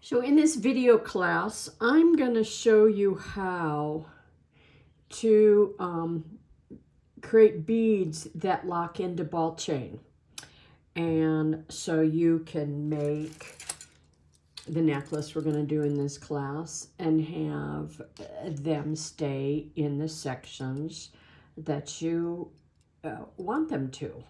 So in this video class, I'm going to show you how to create beads that lock into ball chain. And so you can make the necklace we're going to do in this class and have them stay in the sections that you want them to.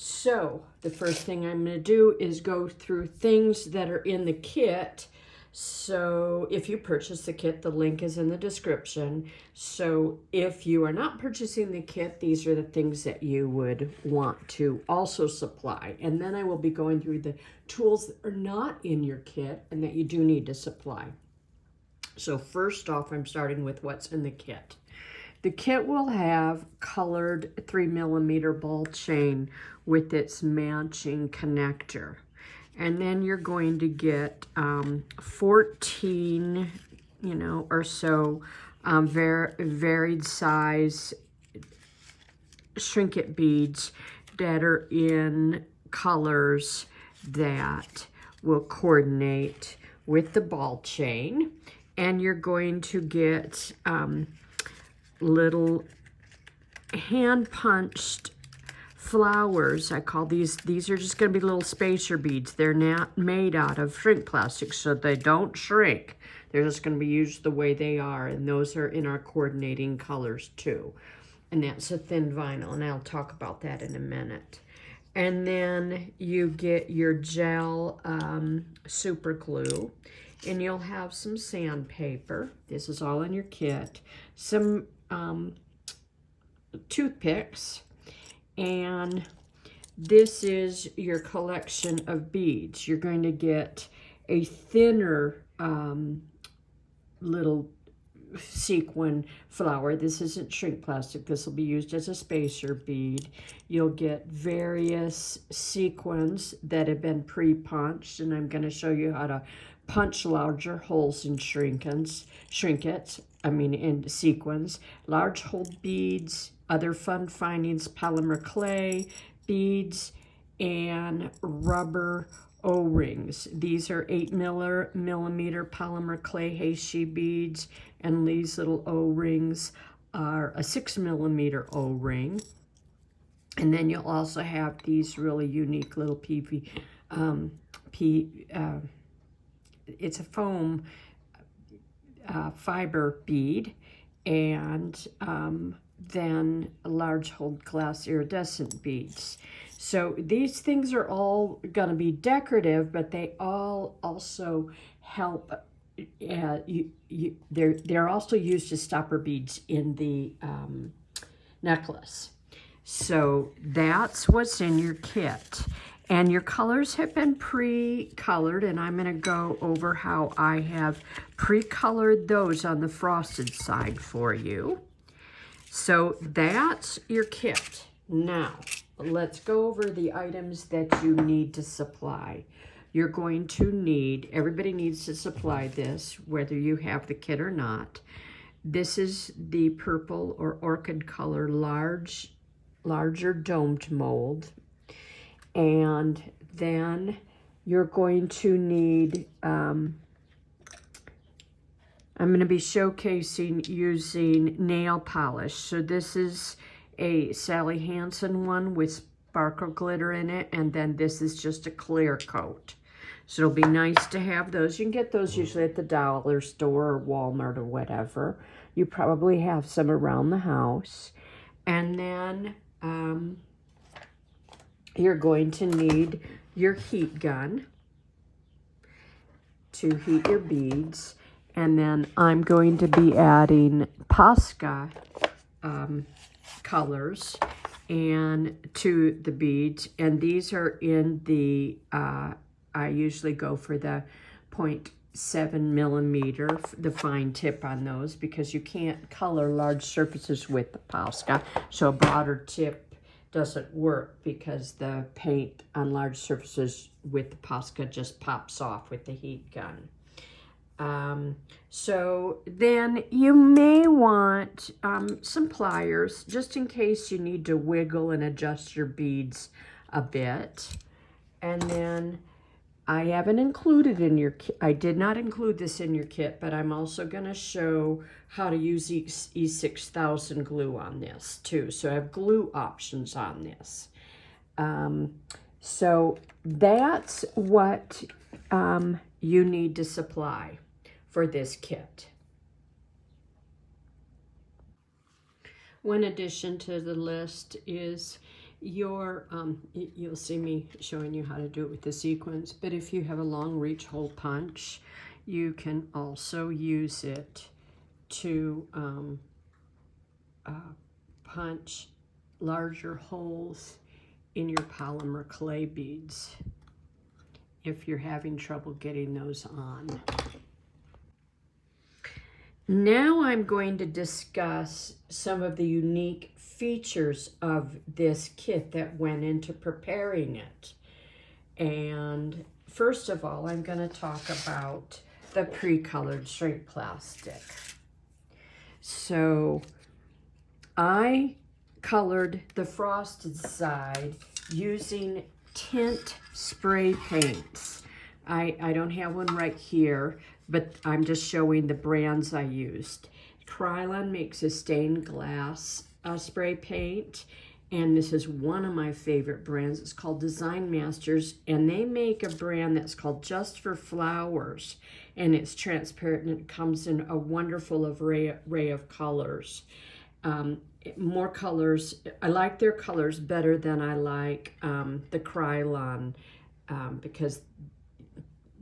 So the first thing I'm going to do is go through things that are in the kit. So if you purchase the kit, the link is in the description. So if you are not purchasing the kit, these are the things that you would want to also supply. And then I will be going through the tools that are not in your kit and that you do need to supply. So first off, I'm starting with what's in the kit. The kit will have colored 3mm ball chain with its matching connector. And then you're going to get 14, or so varied size Shrinket beads that are in colors that will coordinate with the ball chain. And you're going to get little hand punched flowers. I call these are just going to be little spacer beads. They're not made out of shrink plastic, so they don't shrink. They're just going to be used the way they are, and those are in our coordinating colors too. And that's a thin vinyl, and I'll talk about that in a minute. And then you get your gel super glue, and you'll have some sandpaper. This is all in your kit. Some toothpicks, and this is your collection of beads. You're going to get a thinner little sequin flower. This isn't shrink plastic. This will be used as a spacer bead. You'll get various sequins that have been pre-punched, and I'm going to show you how to punch larger holes in in sequins, large hole beads, other fun findings, polymer clay, beads, and rubber O-rings. These are 8mm polymer clay Heishi beads, and these little O-rings are a 6mm O-ring. And then you'll also have these really unique little it's a foam fiber bead, and then large hole glass iridescent beads. So these things are all going to be decorative, but they all also help. They're also used as stopper beads in the necklace. So that's what's in your kit. And your colors have been pre-colored, and I'm going to go over how I have pre-colored those on the frosted side for you. So that's your kit. Now, let's go over the items that you need to supply. You're going to need, everybody needs to supply this, whether you have the kit or not. This is the purple or orchid color larger domed mold. And then you're going to need, I'm going to be showcasing using nail polish. So this is a Sally Hansen one with sparkle glitter in it, and then this is just a clear coat. So it'll be nice to have those. You can get those usually at the dollar store or Walmart or whatever. You probably have some around the house. And then you're going to need your heat gun to heat your beads. And then I'm going to be adding Posca colors and to the beads. And these are in the, I usually go for the 0.7mm, the fine tip on those, because you can't color large surfaces with the Posca. So a broader tip doesn't work because the paint on large surfaces with the Posca just pops off with the heat gun. So then you may want some pliers just in case you need to wiggle and adjust your beads a bit. And then I haven't included in your kit, I did not include this in your kit, but I'm also going to show how to use E6000 glue on this too. So I have glue options on this. So that's what you need to supply for this kit. One addition to the list is your, you'll see me showing you how to do it with the sequins, but if you have a long reach hole punch, you can also use it to punch larger holes in your polymer clay beads if you're having trouble getting those on. Now I'm going to discuss some of the unique features of this kit that went into preparing it. And first of all, I'm going to talk about the pre-colored shrink plastic. So I colored the frosted side using tint spray paints. I don't have one right here, but I'm just showing the brands I used. Krylon makes a stained glass spray paint, and this is one of my favorite brands. It's called Design Masters, and they make a brand that's called Just for Flowers, and it's transparent and it comes in a wonderful array of colors. More colors. I like their colors better than I like the Krylon because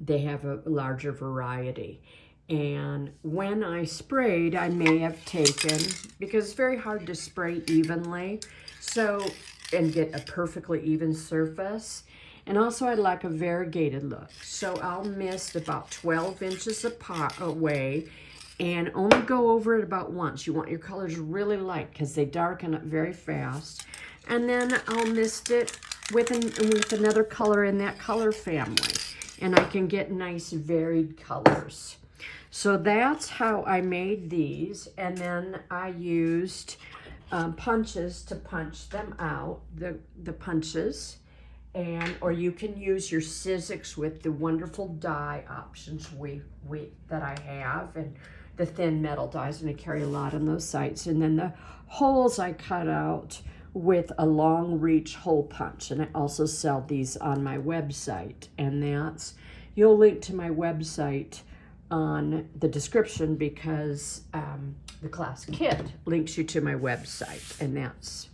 they have a larger variety. And when I sprayed, I may have taken, because it's very hard to spray evenly, so, and get a perfectly even surface. And also I like a variegated look. So I'll mist about 12 inches away and only go over it about once. You want your colors really light because they darken up very fast. And then I'll mist it with another color in that color family. And I can get nice varied colors. So that's how I made these. And then I used punches to punch them out, the punches. Or you can use your Sizzix with the wonderful die options that I have, and the thin metal dies, and I carry a lot on those sites. And then the holes I cut out with a long reach hole punch, and I also sell these on my website, and you'll link to my website on the description because the class kit links you to my website, and that's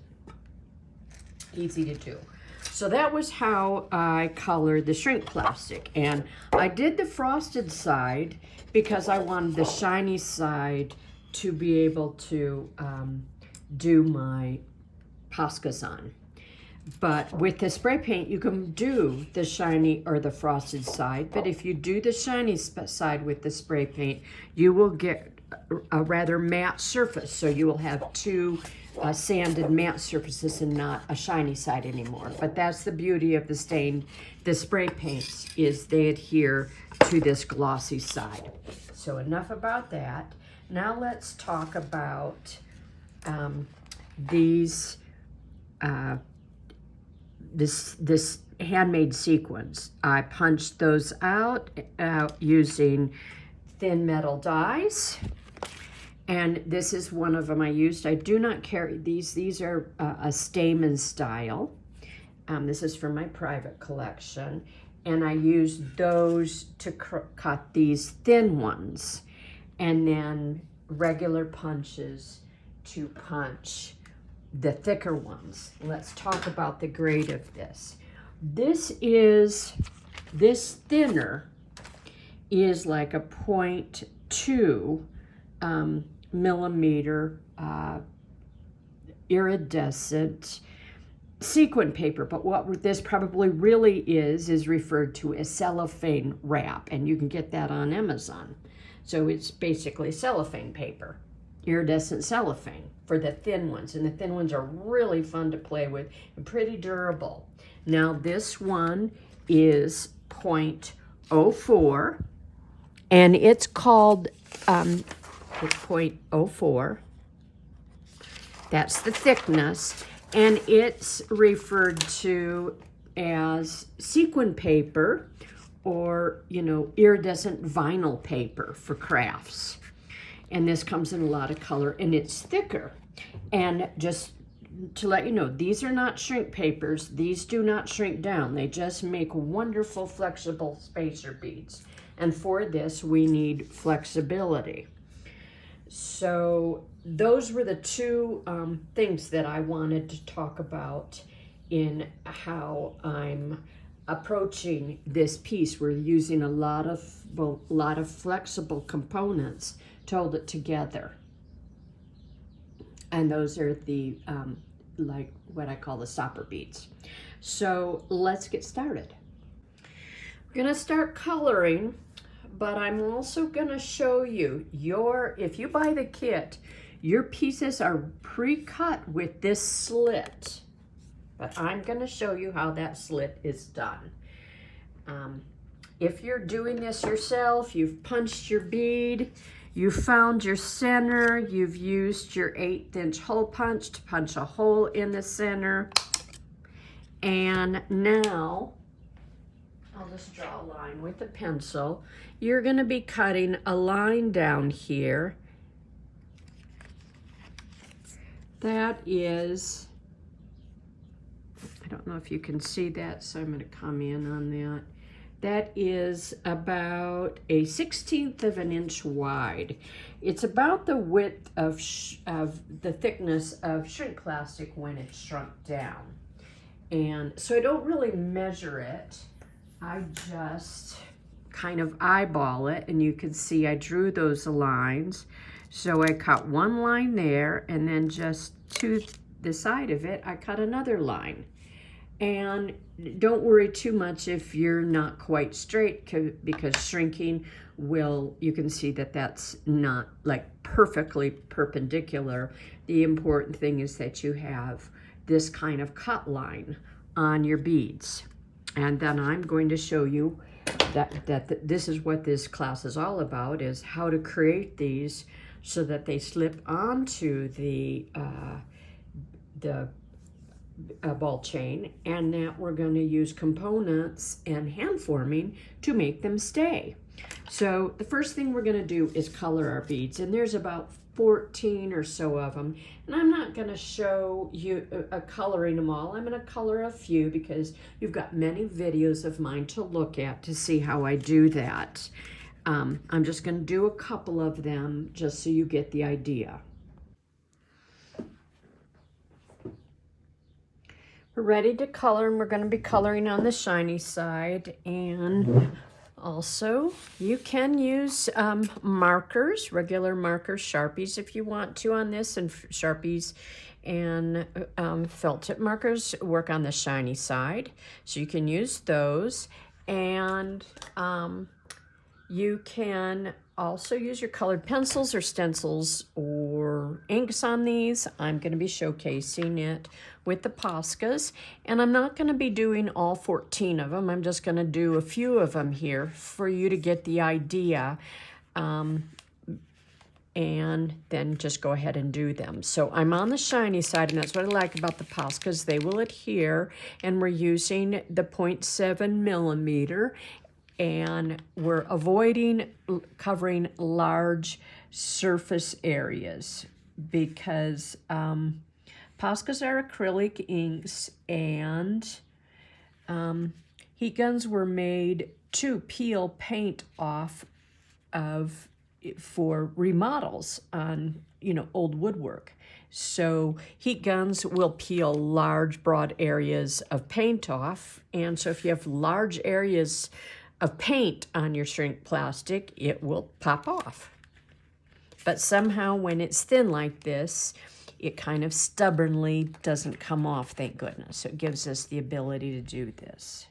easy to do. So that was how I colored the shrink plastic, and I did the frosted side because I wanted the shiny side to be able to do my Poscas on. But with the spray paint, you can do the shiny or the frosted side, but if you do the shiny side with the spray paint, you will get a rather matte surface, so you will have two sanded matte surfaces and not a shiny side anymore. But that's the beauty of the spray paints, is they adhere to this glossy side. So enough about that. Now let's talk about this handmade sequins. I punched those out using thin metal dies. And this is one of them I used. I do not carry these. These are a Stamen style. This is from my private collection. And I used those to cut these thin ones. And then regular punches to punch the thicker ones. Let's talk about the grade of this. This thinner is like a 0.2 millimeter iridescent sequin paper, but what this probably really is referred to as cellophane wrap, and you can get that on Amazon. So it's basically cellophane paper, iridescent cellophane for the thin ones, and the thin ones are really fun to play with and pretty durable. Now this one is 0.04, and it's called it's 0.04. That's the thickness, and it's referred to as sequin paper or, you know, iridescent vinyl paper for crafts. And this comes in a lot of color, and it's thicker. And just to let you know, these are not shrink papers. These do not shrink down. They just make wonderful flexible spacer beads. And for this, we need flexibility. So those were the two things that I wanted to talk about in how I'm approaching this piece. We're using a lot of flexible components to hold it together. And those are the, like what I call the stopper beads. So let's get started. We're gonna start coloring, but I'm also gonna show you if you buy the kit, your pieces are pre-cut with this slit. But I'm gonna show you how that slit is done. If you're doing this yourself, you've punched your bead, you found your center, you've used your 1/8 inch hole punch to punch a hole in the center. And now, I'll just draw a line with a pencil. You're gonna be cutting a line down here. That is, I don't know if you can see that, so I'm gonna come in on that. That is about a 1/16 of an inch wide. It's about the width of the thickness of shrink plastic when it's shrunk down. And so I don't really measure it. I just kind of eyeball it, and you can see I drew those lines. So I cut one line there, and then just to the side of it, I cut another line. And don't worry too much if you're not quite straight, because shrinking will, you can see that that's not like perfectly perpendicular. The important thing is that you have this kind of cut line on your beads. And then I'm going to show you that this is what this class is all about, is how to create these so that they slip onto the ball chain, and that we're going to use components and hand forming to make them stay. So the first thing we're going to do is color our beads, and there's about 14 or so of them, and I'm not going to show you coloring them all. I'm going to color a few because you've got many videos of mine to look at to see how I do that. I'm just going to do a couple of them just so you get the idea. We're ready to color, and we're going to be coloring on the shiny side. And also, you can use markers, regular markers, Sharpies if you want to on this, and Sharpies and felt tip markers work on the shiny side. So you can use those, and you can also use your colored pencils or stencils or inks on these. I'm going to be showcasing it with the Poscas, and I'm not going to be doing all 14 of them. I'm just going to do a few of them here for you to get the idea, and then just go ahead and do them. So I'm on the shiny side, and that's what I like about the Poscas. They will adhere, and we're using the 0.7 millimeter, and we're avoiding covering large surface areas because Poscas are acrylic inks, and heat guns were made to peel paint off of for remodels on, you know, old woodwork. So heat guns will peel large, broad areas of paint off, and so if you have large areas of paint on your shrink plastic, it will pop off. But somehow when it's thin like this, it kind of stubbornly doesn't come off, thank goodness. So it gives us the ability to do this.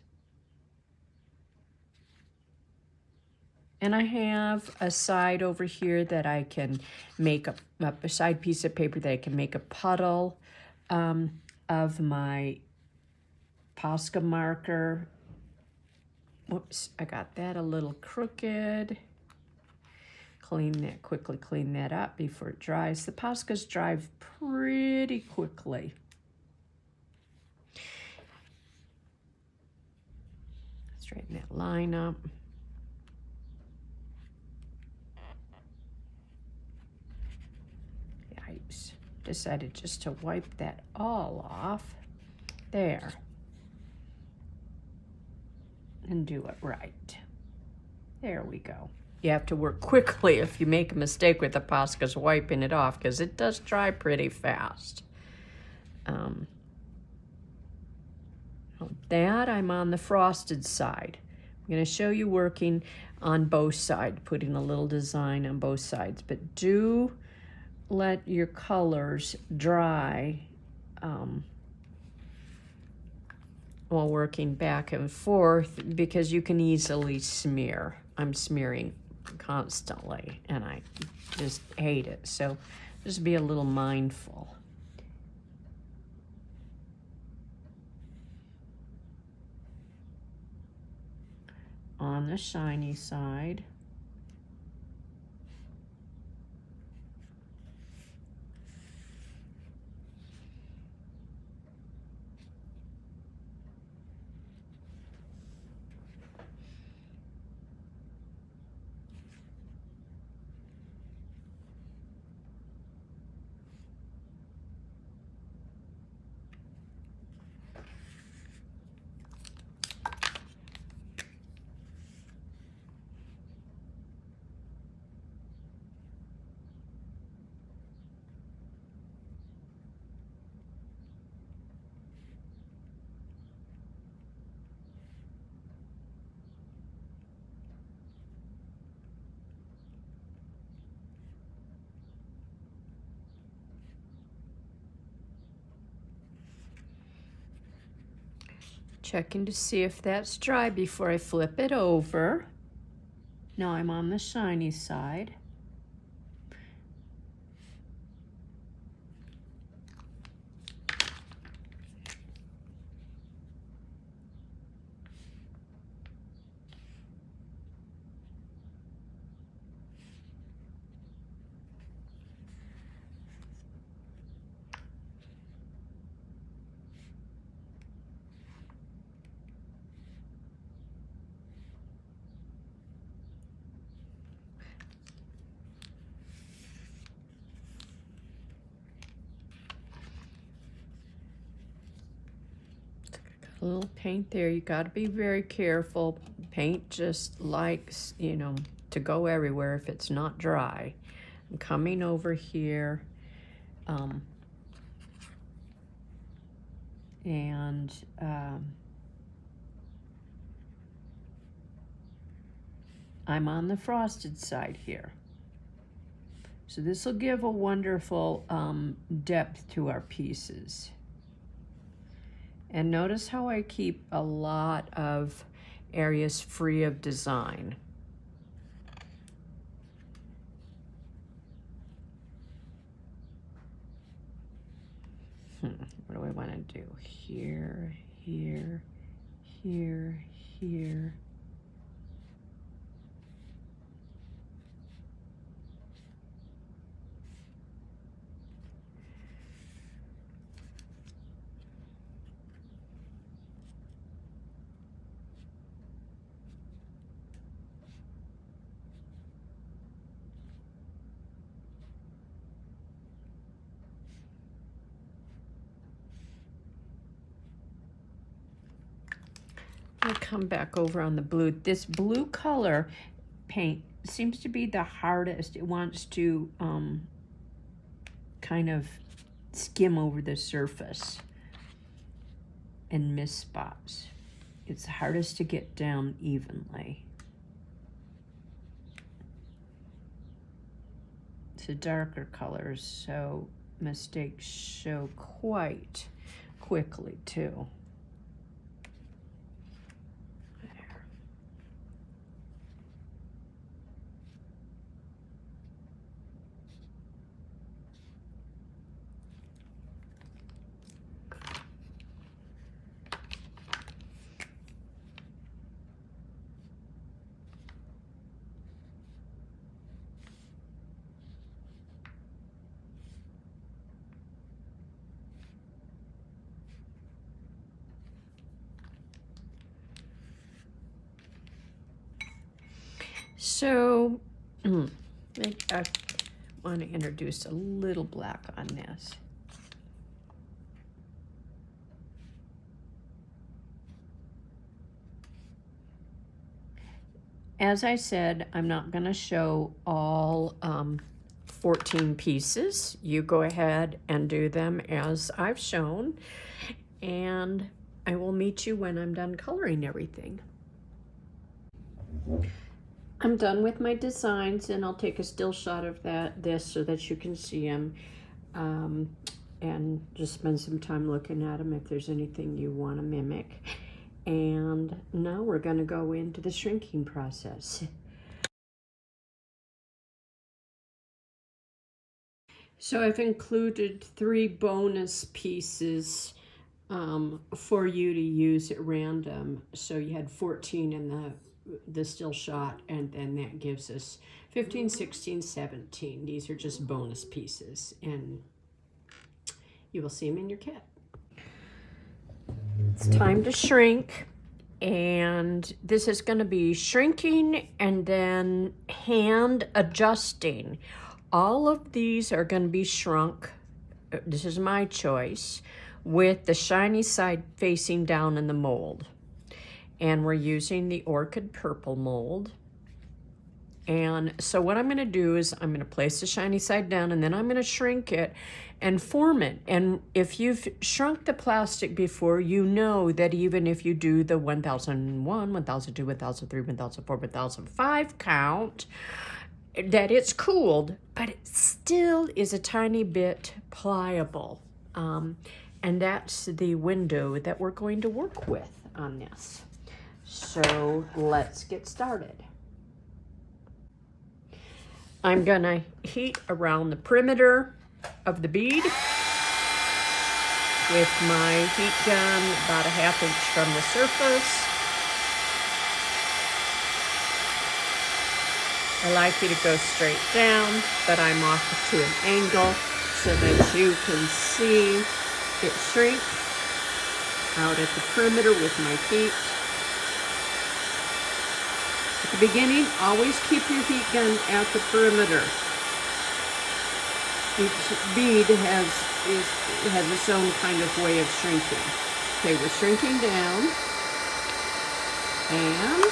And I have a side over here that I can make a side piece of paper that I can make a puddle of my Posca marker. Whoops, I got that a little crooked. Quickly clean that up before it dries. The Poscas dry pretty quickly. Straighten that line up. Yipes. Decided just to wipe that all off. There. And do it right. There we go. You have to work quickly if you make a mistake with the Posca's wiping it off, because it does dry pretty fast. That I'm on the frosted side. I'm going to show you working on both sides, putting a little design on both sides, but do let your colors dry while working back and forth, because you can easily smear. I'm smearing constantly and I just hate it, so just be a little mindful. On the shiny side. Checking to see if that's dry before I flip it over. Now I'm on the shiny side. A little paint there. You got to be very careful. Paint just likes, you know, to go everywhere if it's not dry. I'm coming over here, and I'm on the frosted side here. So this will give a wonderful depth to our pieces. And notice how I keep a lot of areas free of design. What do I want to do? Here, here, here, here. I'll come back over on the blue. This blue color paint seems to be the hardest. It wants to kind of skim over the surface and miss spots. It's hardest to get down evenly. It's a darker color, so mistakes show quite quickly too. So I want to introduce a little black on this. As I said, I'm not going to show all 14 pieces. You go ahead and do them as I've shown, and I will meet you when I'm done coloring everything. I'm done with my designs, and I'll take a still shot of this so that you can see them, and just spend some time looking at them if there's anything you want to mimic. And now we're going to go into the shrinking process. So I've included 3 bonus pieces for you to use at random. So you had 14 in the still shot, and then that gives us 15, 16, 17. These are just bonus pieces, and you will see them in your kit. It's time to shrink, and this is going to be shrinking and then hand adjusting. All of these are going to be shrunk, this is my choice, with the shiny side facing down in the mold. And we're using the orchid purple mold. And so what I'm going to do is I'm going to place the shiny side down, and then I'm going to shrink it and form it. And if you've shrunk the plastic before, you know that even if you do the 1001, 1002, 1003, 1004, 1005 count, that it's cooled, but it still is a tiny bit pliable. And that's the window that we're going to work with on this. So let's get started. I'm gonna heat around the perimeter of the bead with my heat gun about a ½ inch from the surface. I like you to go straight down, but I'm off to an angle so that you can see it shrink out at the perimeter with my feet. At the beginning, always keep your heat gun at the perimeter. Each bead has its own kind of way of shrinking. Okay, we're shrinking down, and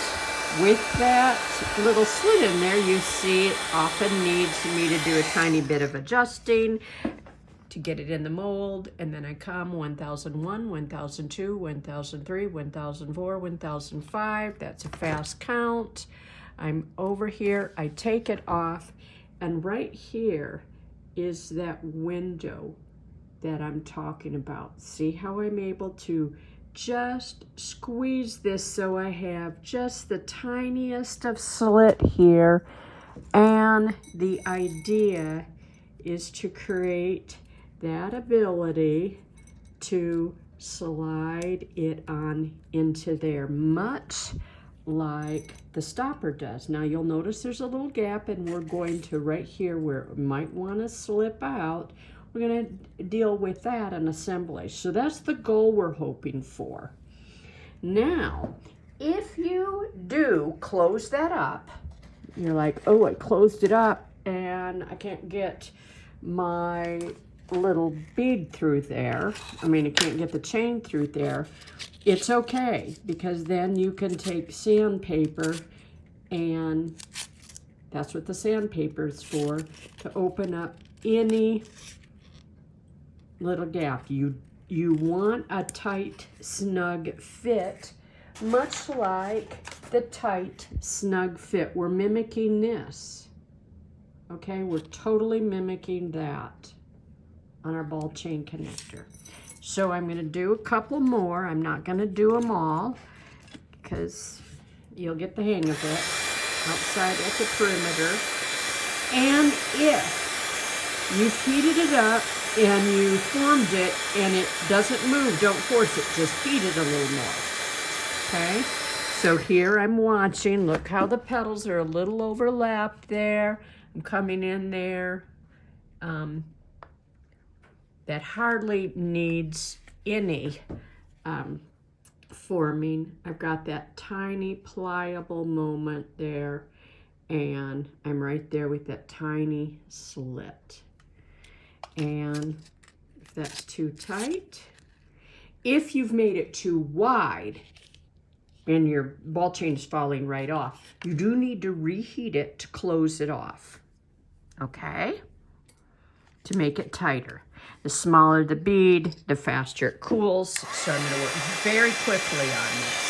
with that little slit in there, you see it often needs me to do a tiny bit of adjusting to get it in the mold, and then I come 1001, 1002, 1003, 1004, 1005. That's a fast count. I'm over here, I take it off, and right here is that window that I'm talking about. See how I'm able to just squeeze this so I have just the tiniest of slit here, and the idea is to create that ability to slide it on into there, much like the stopper does. Now you'll notice there's a little gap, and we're going to right here where it might want to slip out, we're going to deal with that in assembly. So that's the goal we're hoping for. Now, if you do close that up, you're like, oh, I closed it up and I can't get my little bead through there. I mean, I can't get the chain through there. It's okay, because then you can take sandpaper, and that's what the sandpaper is for, to open up any little gap. You want a tight, snug fit, much like the tight, snug fit. We're mimicking this. Okay, we're totally mimicking that on our ball chain connector. So I'm going to do a couple more. I'm not going to do them all because you'll get the hang of it outside at the perimeter. And if you've heated it up and you formed it and it doesn't move, don't force it, just heat it a little more. Okay, so here I'm watching, look how the petals are a little overlapped there. I'm coming in there. That hardly needs any forming. I've got that tiny pliable moment there, and I'm right there with that tiny slit. And if that's too tight, if you've made it too wide and your ball chain is falling right off, you do need to reheat it to close it off, okay? To make it tighter. The smaller the bead, the faster it cools. So I'm going to work very quickly on this.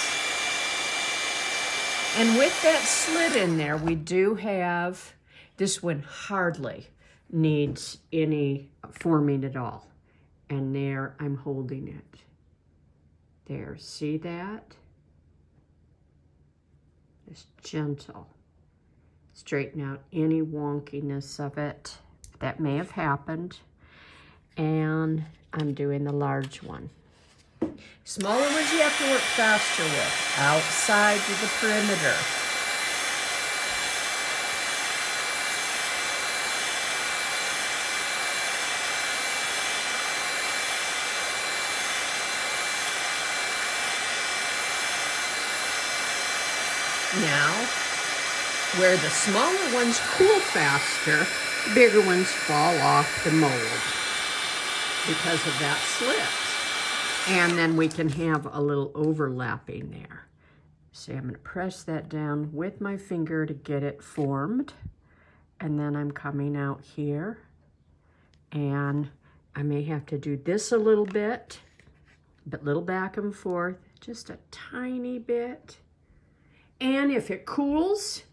And with that slit in there, we do have, this one hardly needs any forming at all. And there, I'm holding it. There, see that? Just gentle. Straighten out any wonkiness of it that may have happened. And I'm doing the large one. Smaller ones you have to work faster with, outside of the perimeter. Now, where the smaller ones cool faster, the bigger ones fall off the mold because of that slit. And then we can have a little overlapping there. See, I'm going to press that down with my finger to get it formed. And then I'm coming out here. And I may have to do this a little bit, but little back and forth, just a tiny bit. And if it cools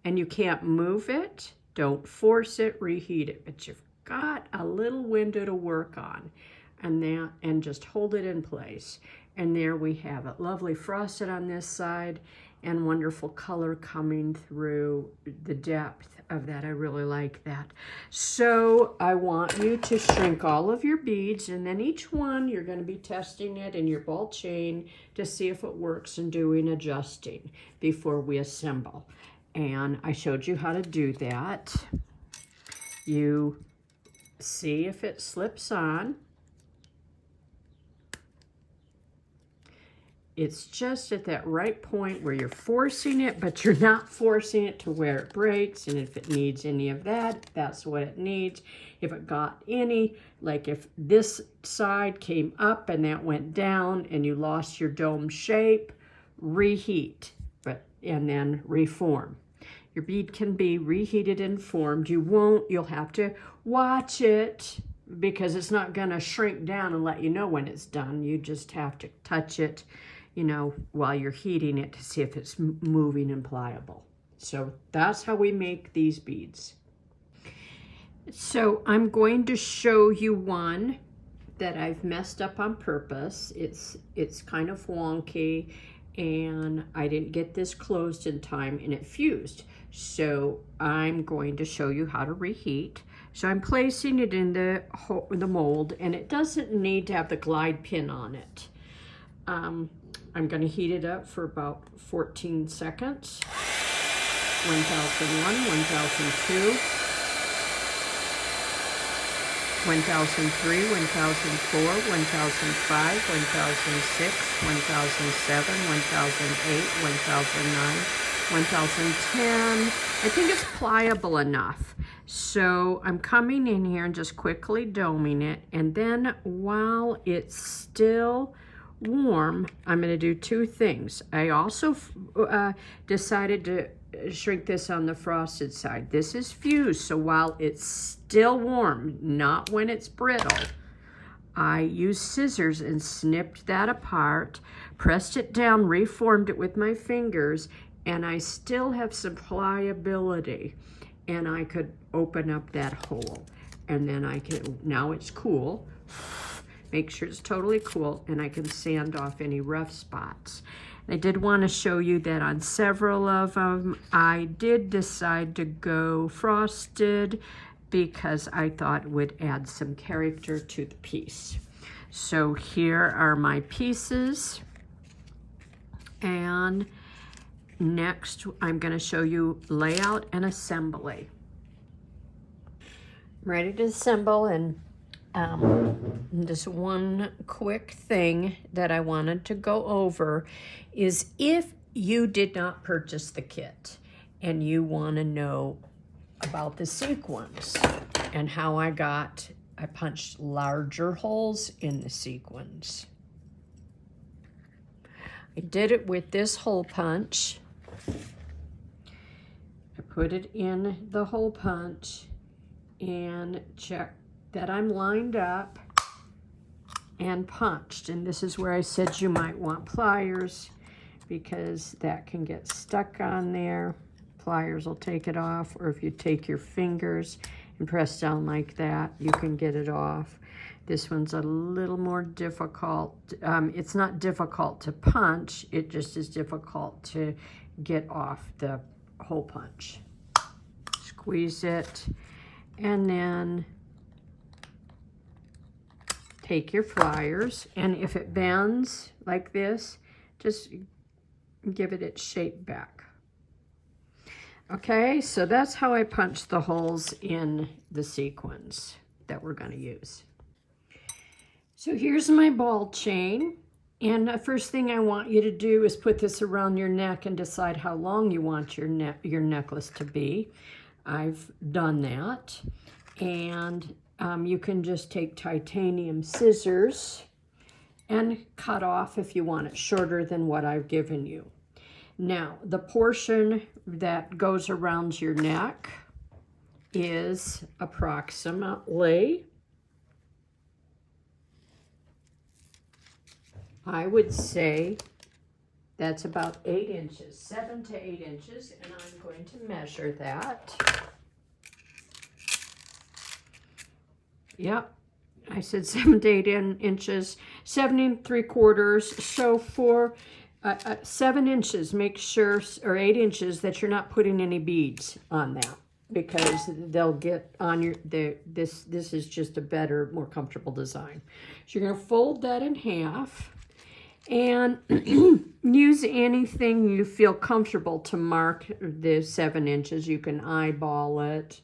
and you can't move it, don't force it, reheat it. But you've got a little window to work on. And just hold it in place. And there we have it. Lovely frosted on this side and wonderful color coming through the depth of that. I really like that. So I want you to shrink all of your beads, and then each one you're going to be testing it in your ball chain to see if it works and doing adjusting before we assemble. And I showed you how to do that. You see if it slips on. It's just at that right point where you're forcing it, but you're not forcing it to where it breaks. And if it needs any of that, that's what it needs. If it got any, like if this side came up and that went down and you lost your dome shape, reheat, and then reform. Your bead can be reheated and formed. You'll have to watch it because it's not gonna shrink down and let you know when it's done. You just have to touch it, you know, while you're heating it to see if it's moving and pliable. So that's how we make these beads. So I'm going to show you one that I've messed up on purpose. It's kind of wonky and I didn't get this closed in time and it fused. So I'm going to show you how to reheat. So I'm placing it in the mold, and it doesn't need to have the glide pin on it. I'm going to heat it up for about 14 seconds. 1001, 1002, 1003, 1004, 1005, 1006, 1007, 1008, 1009, 1010. I think it's pliable enough. So I'm coming in here and just quickly doming it. And then while it's still warm, I'm going to do two things. I also decided to shrink this on the frosted side. This is fused, so while it's still warm, not when it's brittle, I used scissors and snipped that apart, pressed it down, reformed it with my fingers, and I still have some pliability. And I could open up that hole. And then I can, now it's cool. Make sure it's totally cool, and I can sand off any rough spots. I did want to show you that on several of them, I did decide to go frosted because I thought it would add some character to the piece. So here are my pieces. And next, I'm going to show you layout and assembly. I'm ready to assemble, and just one quick thing that I wanted to go over is if you did not purchase the kit and you want to know about the sequins and how I punched larger holes in the sequins. I did it with this hole punch. I put it in the hole punch and checked that I'm lined up and punched. And this is where I said you might want pliers because that can get stuck on there. Pliers will take it off, or if you take your fingers and press down like that, you can get it off. This one's a little more difficult. It's not difficult to punch, it just is difficult to get off the hole punch. Squeeze it, and then take your pliers, and if it bends like this, just give it its shape back. Okay, so that's how I punch the holes in the sequins that we're going to use. So here's my ball chain, and the first thing I want you to do is put this around your neck and decide how long you want your necklace to be. I've done that, and you can just take titanium scissors and cut off if you want it shorter than what I've given you. Now, the portion that goes around your neck is approximately, I would say that's about 8 inches, 7 to 8 inches, and I'm going to measure that. Yep, I said 7 to 8 inches, 7 3/4. So for 7 inches, make sure, or 8 inches, that you're not putting any beads on that, because they'll get on your, this is just a better, more comfortable design. So you're gonna fold that in half and use anything you feel comfortable to mark the 7 inches. You can eyeball it.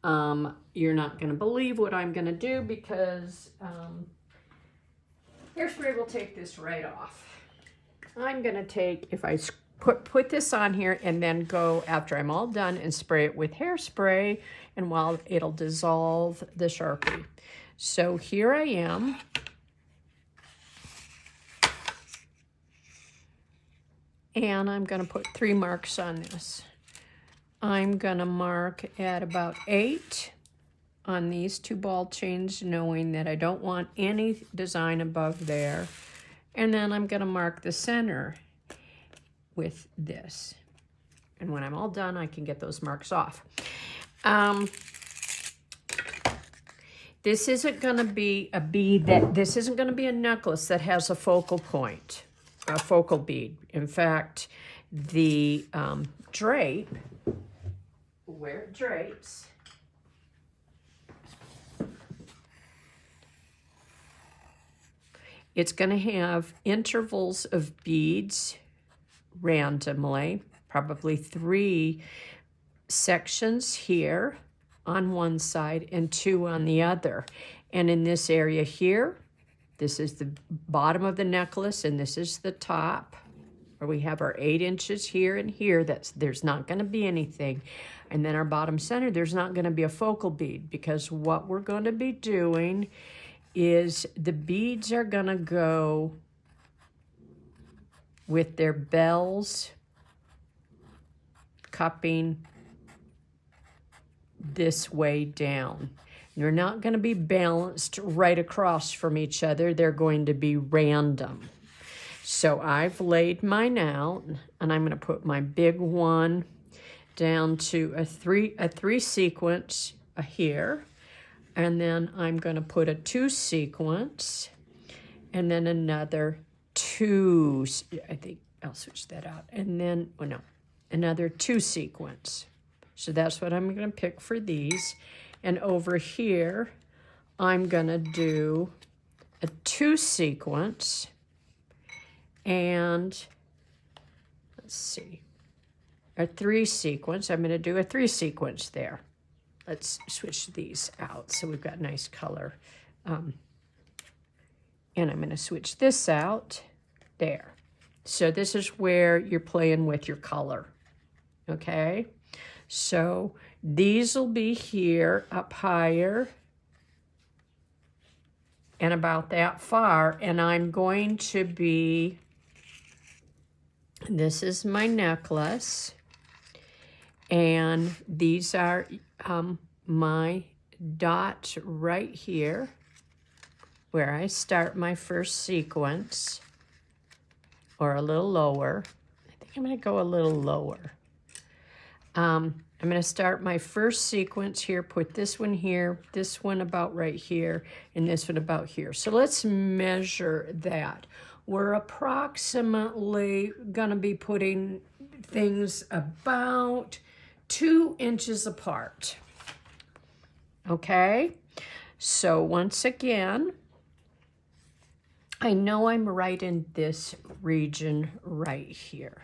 You're not gonna believe what I'm gonna do, because hairspray will take this right off. I'm gonna take, if I put this on here and then go, after I'm all done, and spray it with hairspray, and while it'll dissolve the Sharpie. So here I am. And I'm gonna put 3 marks on this. I'm gonna mark at about 8 on these 2 ball chains, knowing that I don't want any design above there. And then I'm gonna mark the center with this. And when I'm all done, I can get those marks off. This isn't gonna be a bead this isn't gonna be a necklace that has a focal point, a focal bead. In fact, the drape, where it drapes, it's going to have intervals of beads randomly, probably 3 sections here on one side and 2 on the other. And in this area here, this is the bottom of the necklace, and this is the top, where we have our 8 inches here and here. There's not going to be anything. And then our bottom center, there's not going to be a focal bead, because what we're going to be doing is the beads are gonna go with their bells cupping this way down. They're not gonna be balanced right across from each other. They're going to be random. So I've laid mine out, and I'm gonna put my big one down to a three sequence here. And then I'm going to put a 2 sequence, and then another 2, I think I'll switch that out. And then, oh no, another 2 sequence. So that's what I'm going to pick for these. And over here, I'm going to do a 2 sequence, and let's see, a 3 sequence. I'm going to do a 3 sequence there. Let's switch these out so we've got nice color. And I'm going to switch this out there. So this is where you're playing with your color. okay? So these will be here up higher and about that far, and I'm going to be, this is my necklace, and these are my dots right here where I start my first sequence, or a little lower. I think I'm going to go a little lower. I'm going to start my first sequence here, put this one here, this one about right here, and this one about here. So let's measure that. We're approximately going to be putting things about 2 inches apart. Okay? So once again, I know I'm right in this region right here.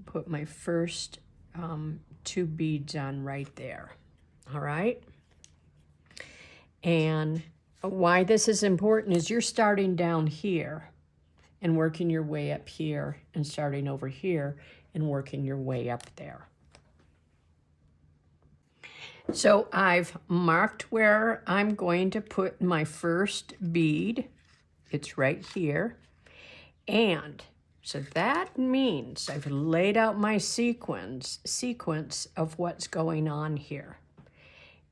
Put my first 2 beads on right there. All right? And why this is important is you're starting down here and working your way up here, and starting over here and working your way up there. So I've marked where I'm going to put my first bead. It's right here. And so that means I've laid out my sequence of what's going on here.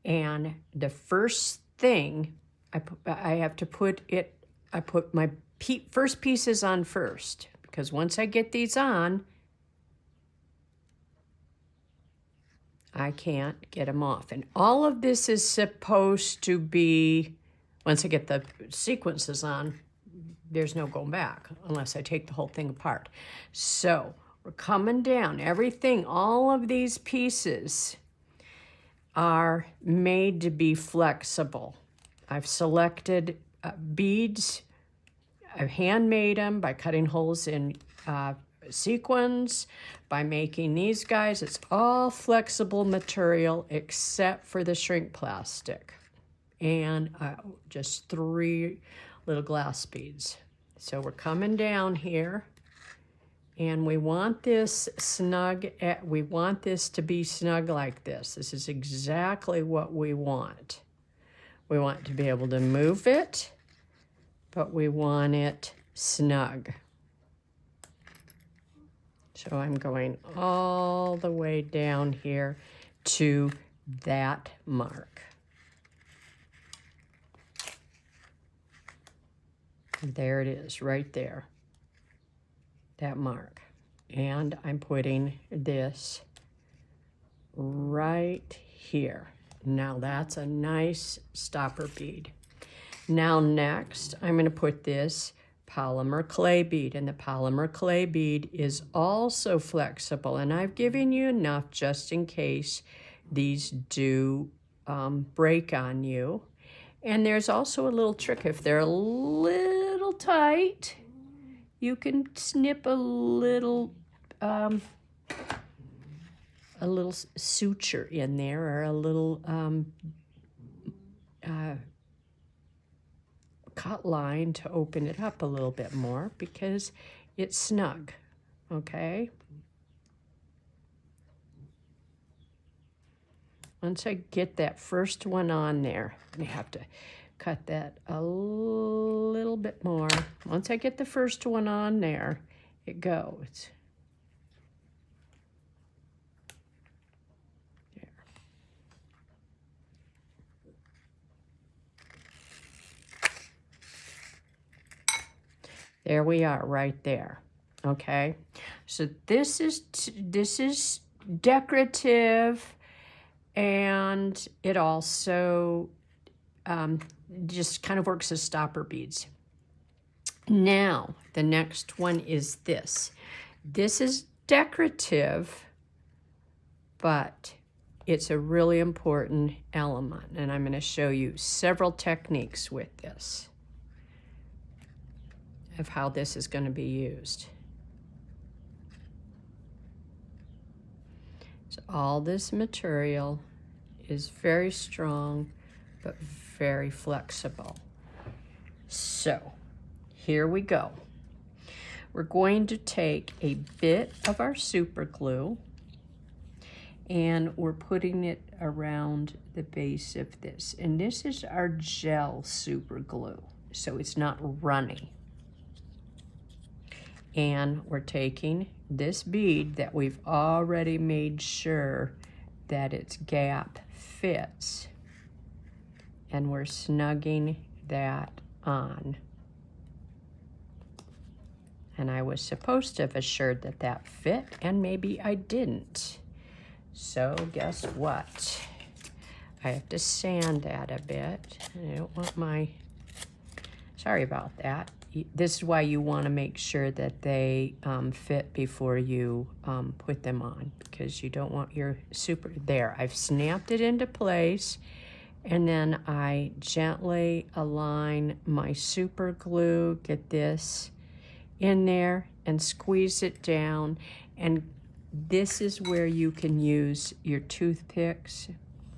And the first thing I have to put it, I put my first pieces on first, because once I get these on, I can't get them off. And all of this is supposed to be, once I get the sequences on, there's no going back unless I take the whole thing apart. So we're coming down. Everything, all of these pieces are made to be flexible. I've selected beads. I've handmade them by cutting holes in sequins, by making these guys. It's all flexible material except for the shrink plastic and just 3 little glass beads. So we're coming down here, and we want this snug, we want this to be snug like this. This is exactly what we want. We want to be able to move it, but we want it snug. So I'm going all the way down here to that mark. There it is, right there, that mark. And I'm putting this right here. Now that's a nice stopper bead. Now next, I'm going to put this polymer clay bead, and the polymer clay bead is also flexible, and I've given you enough just in case these do break on you. And there's also a little trick. If they're a little tight, you can snip a little suture in there, or a little cut line to open it up a little bit more, because it's snug, okay? Once I get that first one on there, I have to cut that a little bit more. Once I get the first one on there, it goes. There. There we are, right there. Okay, so this is decorative. And it also just kind of works as stopper beads. Now, the next one is this. This is decorative, but it's a really important element. And I'm going to show you several techniques with this, of how this is going to be used. So all this material is very strong, but very flexible. So here we go. we're going to take a bit of our super glue and we're putting it around the base of this. And this is our gel super glue, so it's not runny. And we're taking this bead that we've already made sure that its gap fits, and we're snugging that on. And I was supposed to have assured that that fit, and maybe I didn't. So guess what? I have to sand that a bit. I don't want my, sorry about that. This is why you want to make sure that they fit before you put them on, because you don't want your super, there, I've snapped it into place, and then I gently align my super glue, get this in there and squeeze it down. And this is where you can use your toothpicks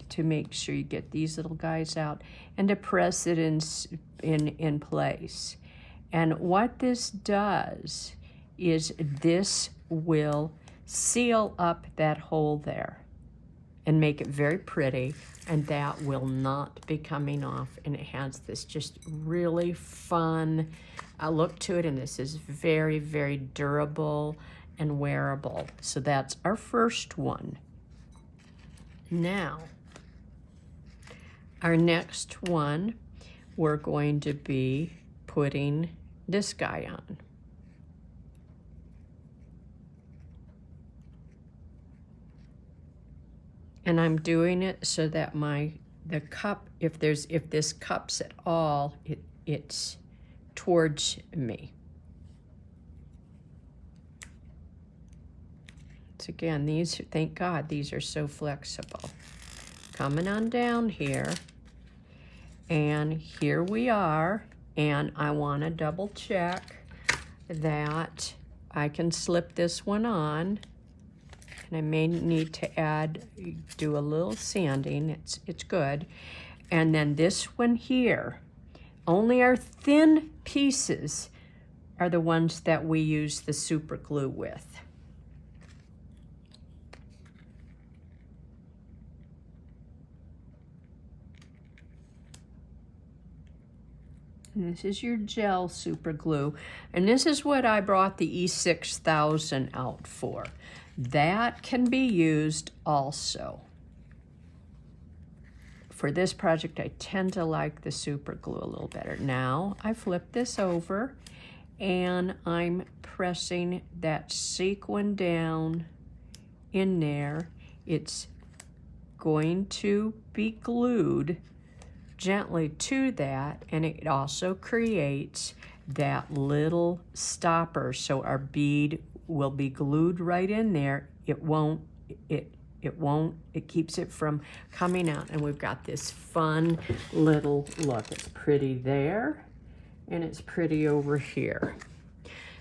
to make sure you get these little guys out and to press it in place. And what this does is this will seal up that hole there and make it very pretty, and that will not be coming off. And it has this just really fun look to it, and this is very, very durable and wearable. So that's our first one. Now, our next one, we're going to be putting this guy on. And I'm doing it so that the cup, if this cups at all, it's towards me. So again, these, thank God, these are so flexible. Coming on down here, and here we are, and I want to double check that I can slip this one on. And I may need to do a little sanding. It's good. And then this one here, only our thin pieces are the ones that we use the super glue with. And this is your gel super glue. And this is what I brought the E6000 out for. That can be used also. For this project, I tend to like the super glue a little better. Now, I flip this over, and I'm pressing that sequin down in there. It's going to be glued gently to that, and it also creates that little stopper, so our bead will be glued right in there. It keeps it from coming out, and we've got this fun little look. It's pretty there, and it's pretty over here.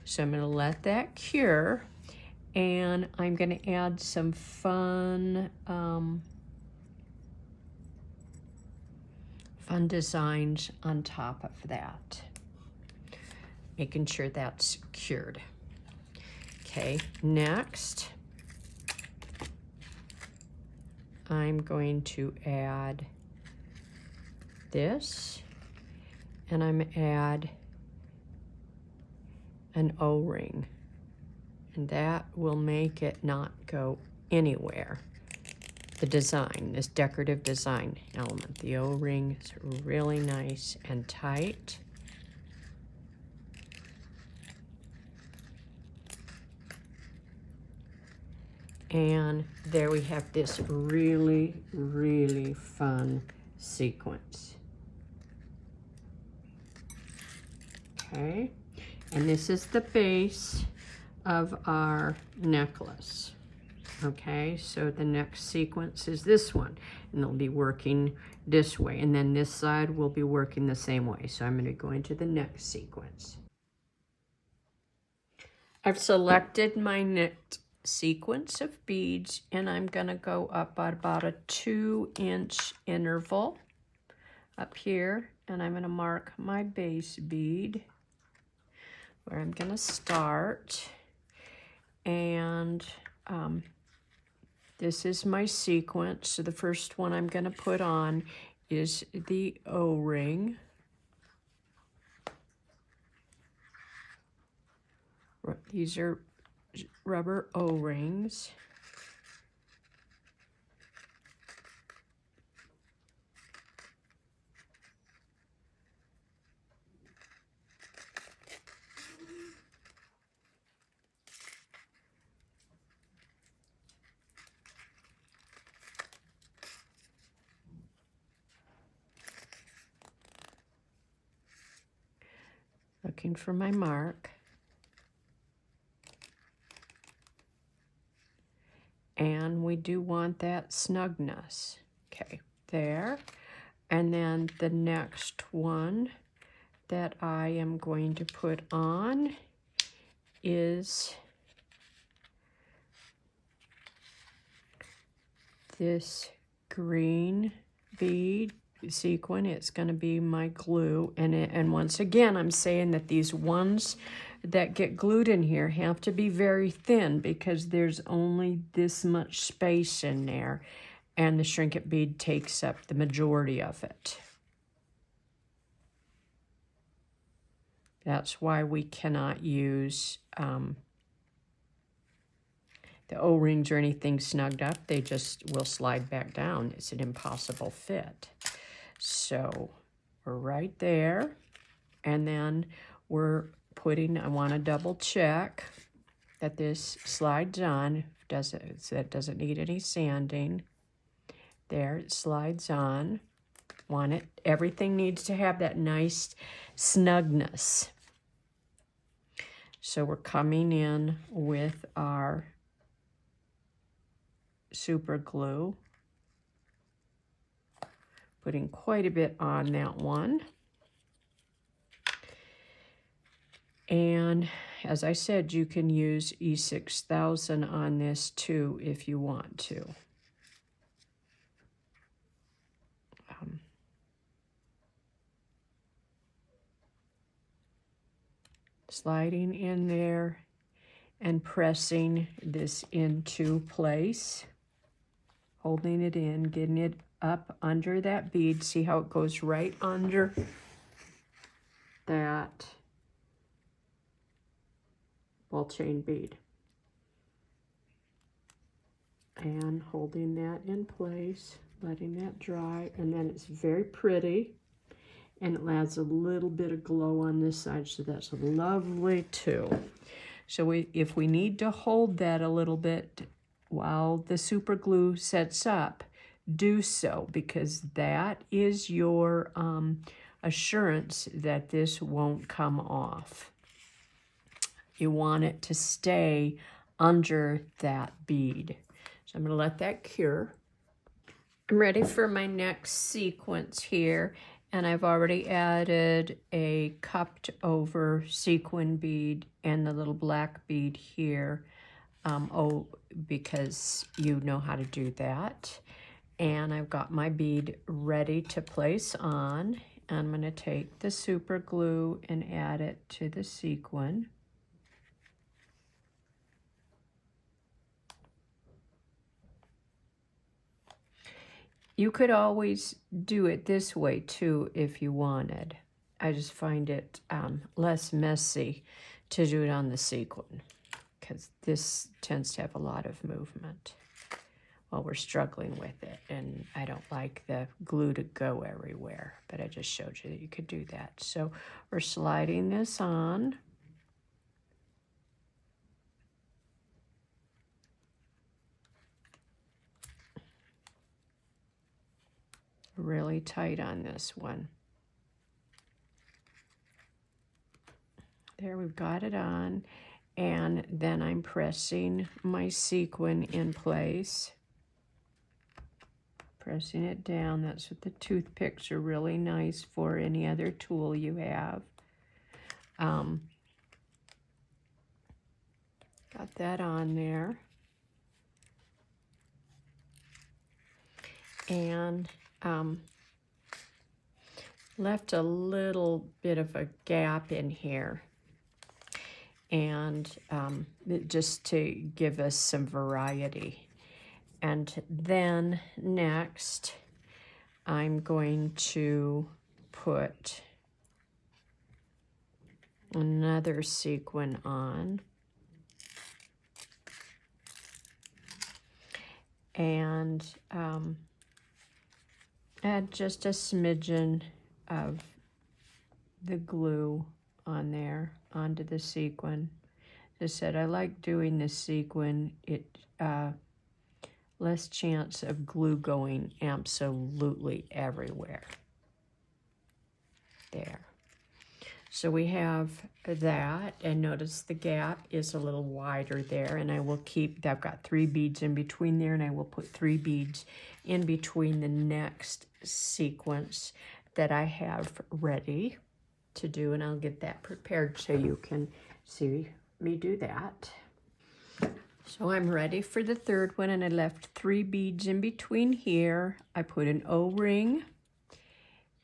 So I'm gonna let that cure, and I'm gonna add some fun designs on top of that, making sure that's cured. Okay, next, I'm going to add this, and I'm gonna add an O-ring, and that will make it not go anywhere. The design, this decorative design element, the O-ring is really nice and tight. And there we have this really, really fun sequence. Okay, and this is the base of our necklace. Okay, so the next sequence is this one, and they'll be working this way, and then this side will be working the same way. So I'm going to go into the next sequence. I've selected my next sequence of beads, and I'm going to go up at about a 2-inch interval up here, and I'm going to mark my base bead where I'm going to start. And this is my sequence. So the first one I'm going to put on is the O-ring. These are rubber O-rings. Looking for my mark. And we do want that snugness. Okay, there. And then the next one that I am going to put on is this green bead sequin. It's going to be my glue. And once again, I'm saying that these ones that get glued in here have to be very thin because there's only this much space in there, and the Shrinkit bead takes up the majority of it. That's why we cannot use the O-rings or anything snugged up. They just will slide back down. It's an impossible fit. So we're right there, and then we're putting, I want to double check that this slides on. That doesn't need any sanding. There, it slides on. Want it, everything needs to have that nice snugness. So we're coming in with our super glue, putting quite a bit on that one. And as I said, you can use E6000 on this too if you want to. Sliding in there and pressing this into place, holding it in, getting it up under that bead. See how it goes right under that ball chain bead. And holding that in place, letting that dry, and then it's very pretty. And it adds a little bit of glow on this side, so that's lovely too. So if we need to hold that a little bit while the super glue sets up, do so, because that is your assurance that this won't come off. You want it to stay under that bead. So I'm going to let that cure. I'm ready for my next sequence here, and I've already added a cupped over sequin bead and the little black bead here, because you know how to do that. And I've got my bead ready to place on. I'm going to take the super glue and add it to the sequin. You could always do it this way too if you wanted. I just find it less messy to do it on the sequin, because this tends to have a lot of movement while we're struggling with it, and I don't like the glue to go everywhere, but I just showed you that you could do that. So we're sliding this on. Really tight on this one. There, we've got it on, and then I'm pressing my sequin in place. Pressing it down. That's what the toothpicks are really nice for, any other tool you have. Got that on there. And left a little bit of a gap in here. and just to give us some variety. And then next, I'm going to put another sequin on, and add just a smidgen of the glue on there onto the sequin. As I said, I like doing the sequin. It less chance of glue going absolutely everywhere. There. So we have that, and notice the gap is a little wider there, and I will keep, I've got 3 beads in between there, and I will put 3 beads in between the next sequence that I have ready to do, and I'll get that prepared so you can see me do that. So I'm ready for the third one, and I left 3 beads in between here. I put an O-ring,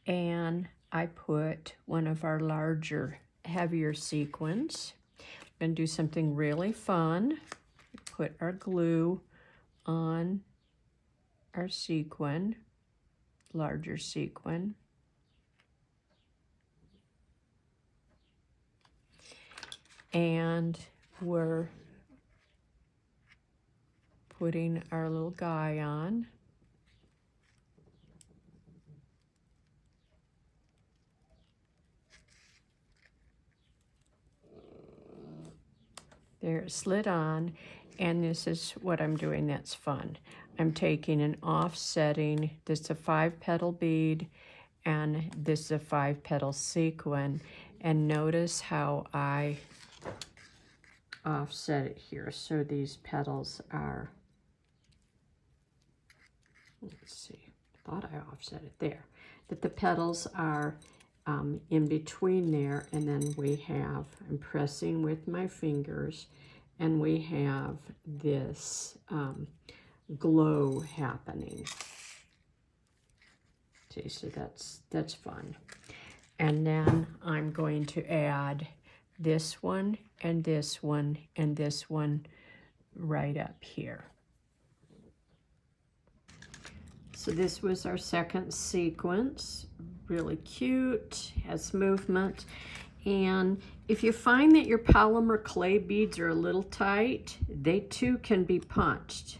and I put one of our larger, heavier sequins. I'm going to do something really fun. Put our glue on our sequin, larger sequin. And we're putting our little guy on. There, slid on, and this is what I'm doing that's fun. I'm taking an offsetting, this is a 5-petal bead, and this is a 5-petal sequin, and notice how I offset it here. So these petals are, let's see, I thought I offset it there, that the petals are in between there, and then we have, I'm pressing with my fingers, and we have this glow happening. See, so that's fun. And then I'm going to add this one and this one and this one right up here. So this was our second sequence. Really cute, has movement. And if you find that your polymer clay beads are a little tight, they too can be punched.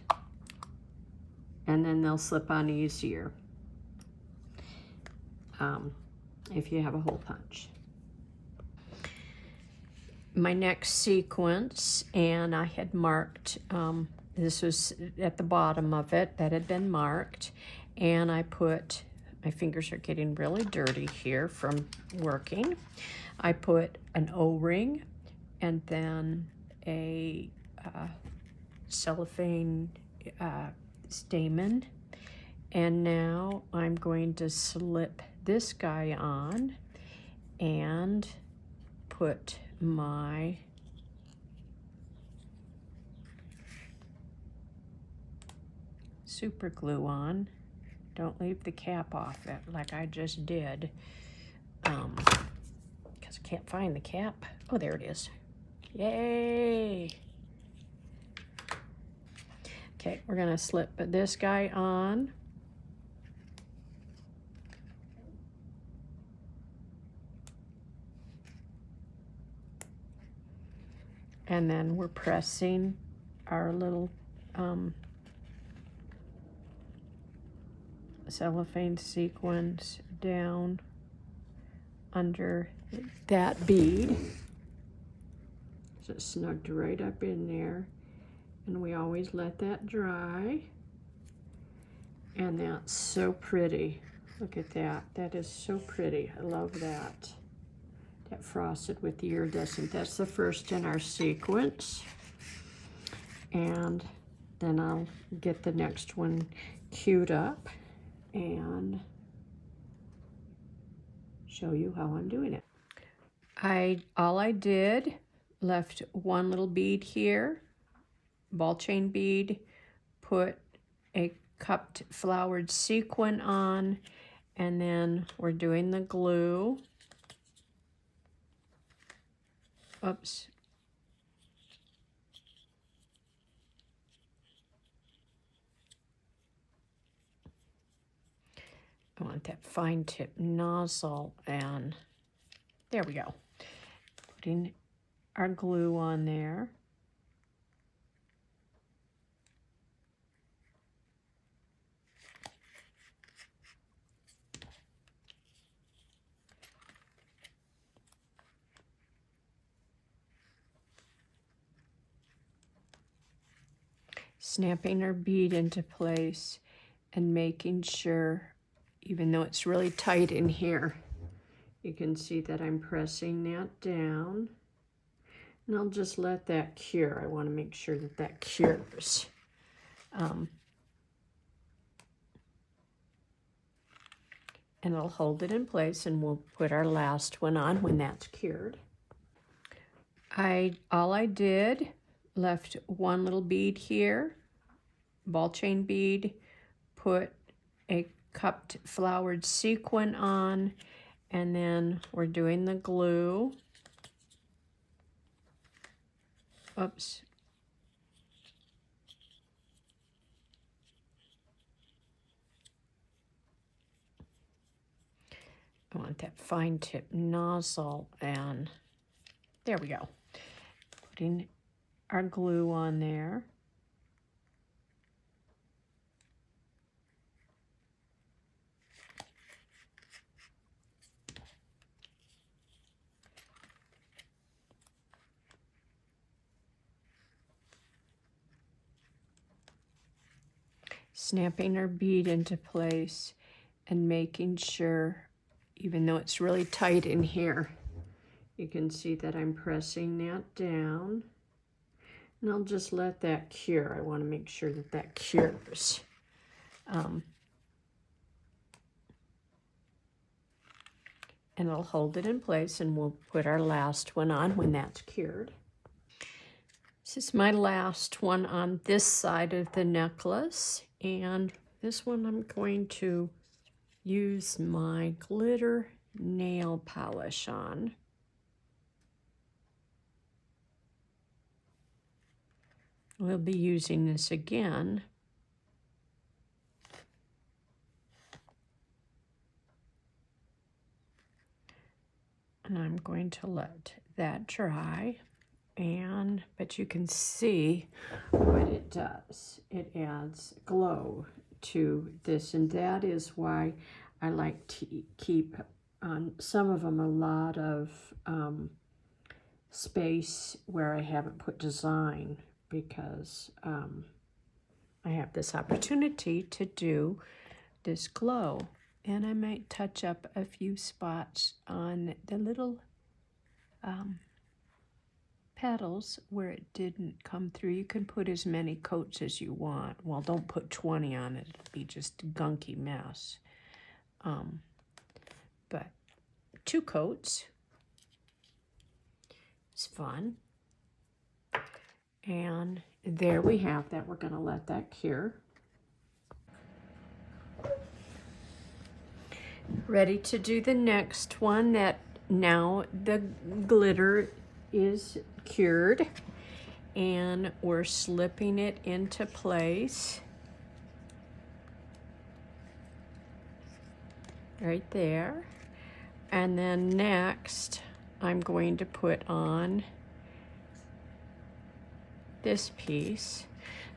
And then they'll slip on easier if you have a hole punch. My next sequence, and I had marked, this was at the bottom of it, that had been marked, and I put, my fingers are getting really dirty here from working. I put an O-ring and then a cellophane stamen, and now I'm going to slip this guy on and put my super glue on. Don't leave the cap off it like I just did, because I can't find the cap. Oh, there it is. Yay! Okay, we're gonna slip this guy on. And then we're pressing our little cellophane sequins down under that bead. So it's snugged right up in there. And we always let that dry. And that's so pretty. Look at that. That is so pretty. I love that. That frosted with the iridescent. That's the first in our sequence. And then I'll get the next one queued up and show you how I'm doing it. All I did, left one little bead here, ball chain bead, put a cupped flowered sequin on, and then we're doing the glue. Oops, I want that fine tip nozzle, and there we go. Putting our glue on there. Snapping our bead into place and making sure, even though it's really tight in here, you can see that I'm pressing that down. And I'll just let that cure. I want to make sure that that cures. And I'll hold it in place, and we'll put our last one on when that's cured. All I did, left one little bead here, ball chain bead, put a cupped flowered sequin on, and then we're doing the glue. Oops. I want that fine tip nozzle, and there we go. Putting our glue on there. Snapping our bead into place and making sure, even though it's really tight in here, you can see that I'm pressing that down. And I'll just let that cure. I want to make sure that that cures. And I'll hold it in place, and we'll put our last one on when that's cured. This is my last one on this side of the necklace, and this one I'm going to use my glitter nail polish on. We'll be using this again. And I'm going to let that dry. But you can see what it does. It adds glow to this, and that is why I like to keep on some of them a lot of space where I haven't put design, because I have this opportunity to do this glow. And I might touch up a few spots on the little petals where it didn't come through. You can put as many coats as you want. Well, don't put 20 on it. It'll be just a gunky mess. But 2 coats is fun. And there we have that. We're going to let that cure. Ready to do the next one. That now the glitter is cured, and we're slipping it into place right there. And then next I'm going to put on this piece.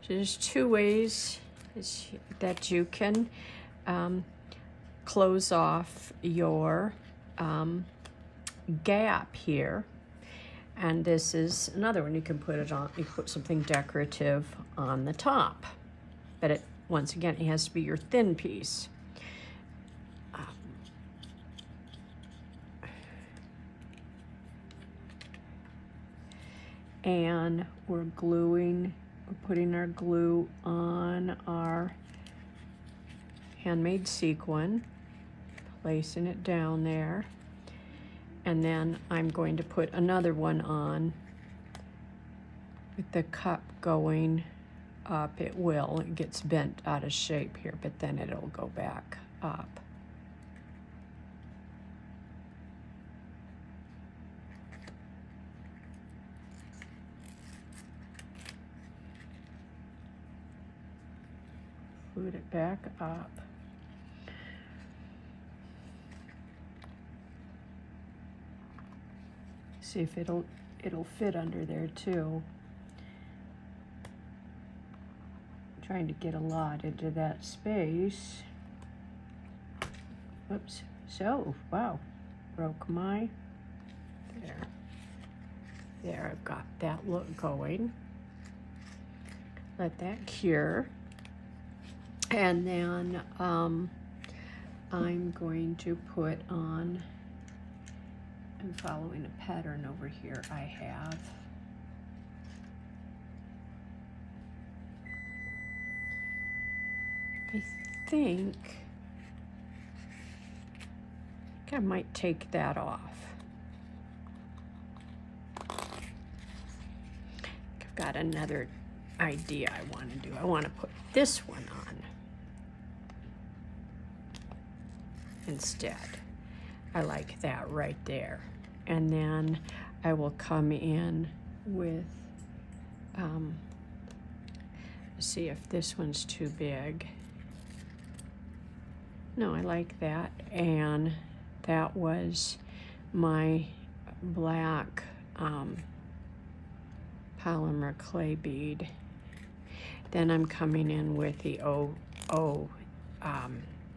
So there's 2 ways that you can close off your gap here. And this is another one. You can put it on, you can put something decorative on the top. But it, once again, it has to be your thin piece. And we're putting our glue on our handmade sequin, placing it down there. And then I'm going to put another one on with the cup going up. It gets bent out of shape here, but then it'll go back up. Put it back up. See if it'll fit under there too. Trying to get a lot into that space. Oops. So, wow. Broke my, there, I've got that look going. Let that cure. And then I'm going to put on, I'm following a pattern over here I have. I think I might take that off. I've got another idea I want to do. I want to put this one on instead. I like that right there. And then I will come in with, see if this one's too big. No, I like that. And that was my black polymer clay bead. Then I'm coming in with the O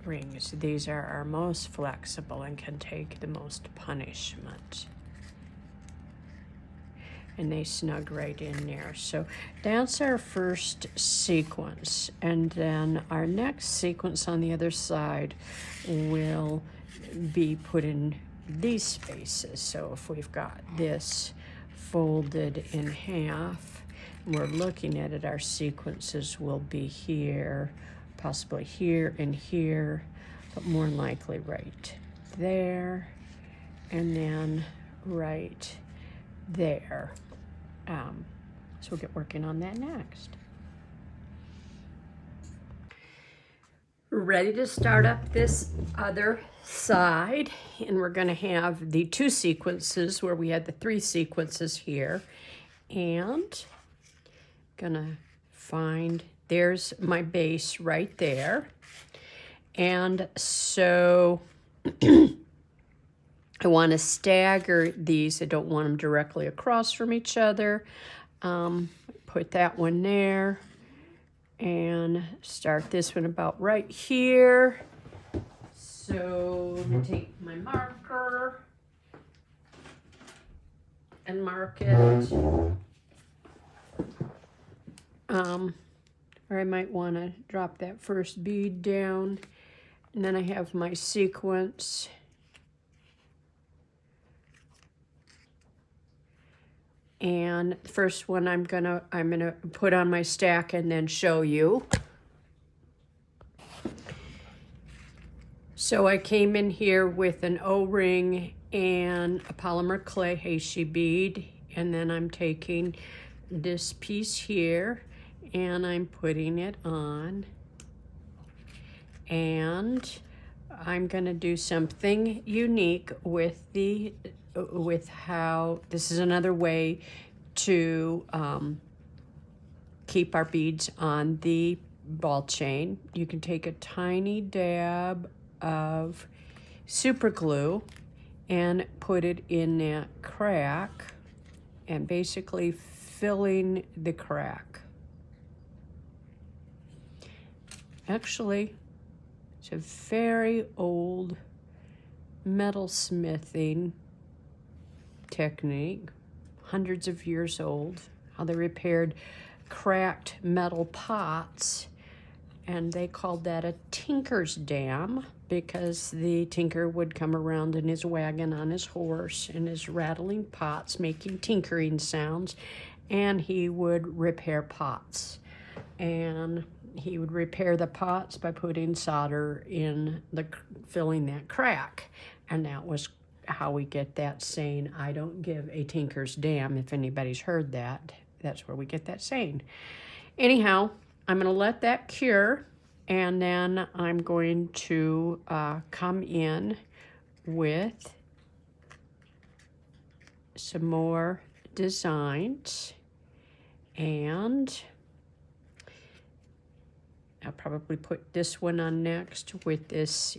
rings. These are our most flexible and can take the most punishment. And they snug right in there. So that's our first sequence. And then our next sequence on the other side will be put in these spaces. So if we've got this folded in half, and we're looking at it, our sequences will be here, possibly here and here, but more likely right there, and then right there. So we'll get working on that next. Ready to start up this other side, and we're going to have the two sequences where we had the three sequences here, and gonna find, there's my base right there. And so I want to stagger these. I don't want them directly across from each other. Put that one there and start this one about right here. So I'm going to take my marker and mark it. Or I might want to drop that first bead down. And then I have my sequence. And the first one I'm gonna put on my stack and then show you. So I came in here with an O-ring and a polymer clay Heishi bead, and then I'm taking this piece here and I'm putting it on, and I'm gonna do something unique with how this is another way to keep our beads on the ball chain. You can take a tiny dab of super glue and put it in that crack and basically filling the crack. Actually, it's a very old metal smithing technique, hundreds of years old, how they repaired cracked metal pots, and they called that a tinker's dam because the tinker would come around in his wagon on his horse and his rattling pots, making tinkering sounds, and he would repair pots. And he would repair the pots by putting solder in filling that crack, and that was how we get that saying, I don't give a tinker's dam. If anybody's heard that, that's where we get that saying. Anyhow, I'm going to let that cure, and then I'm going to come in with some more designs, and I'll probably put this one on next with this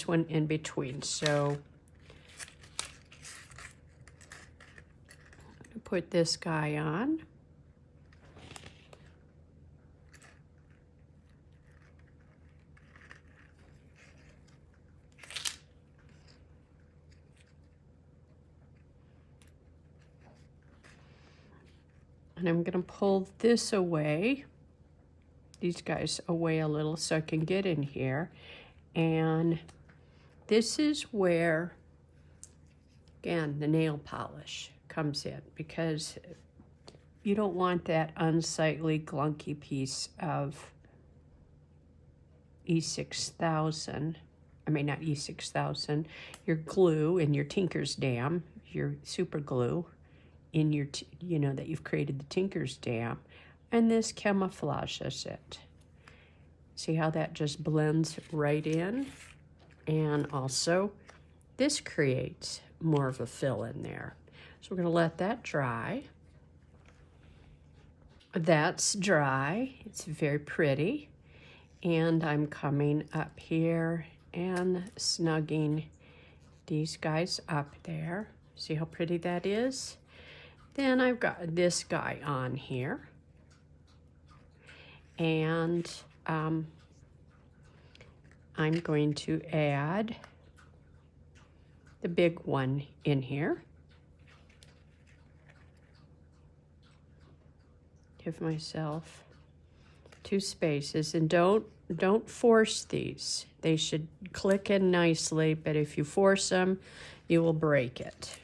one in between. So put this guy on. And I'm going to pull this away, these guys away a little so I can get in here. And this is where, again, the nail polish comes in, because you don't want that unsightly, glunky piece of E6000. I mean, not E6000, your glue and your Tinker's Dam, your super glue in your, you know, that you've created the Tinker's Dam, and this camouflages it. See how that just blends right in? And also, this creates more of a fill in there. So we're gonna let that dry. That's dry, it's very pretty. And I'm coming up here and snugging these guys up there. See how pretty that is? Then I've got this guy on here. And I'm going to add the big one in here. Give myself 2 spaces, and don't force these. They should click in nicely, but if you force them, you will break it.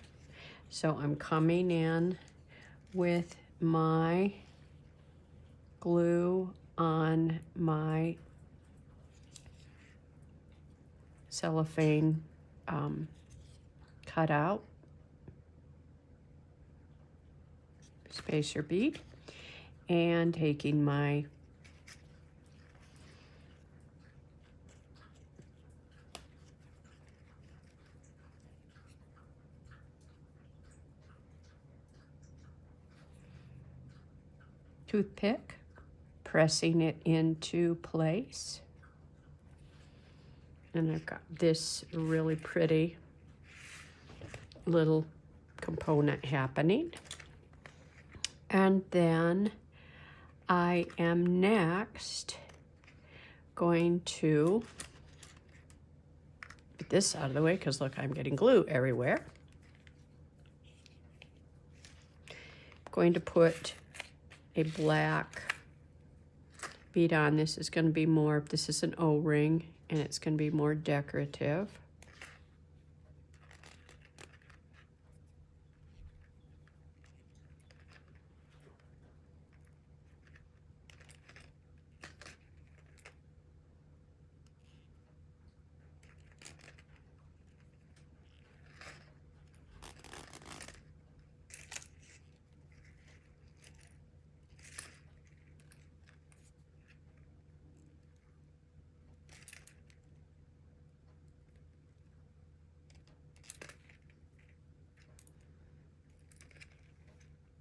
So I'm coming in with my glue on my cellophane cutout spacer bead, and taking my toothpick, pressing it into place. And I've got this really pretty little component happening. And then I am next going to get this out of the way, because look, I'm getting glue everywhere. I'm going to put a black bead on. This is going to be more, this is an O-ring, and it's going to be more decorative.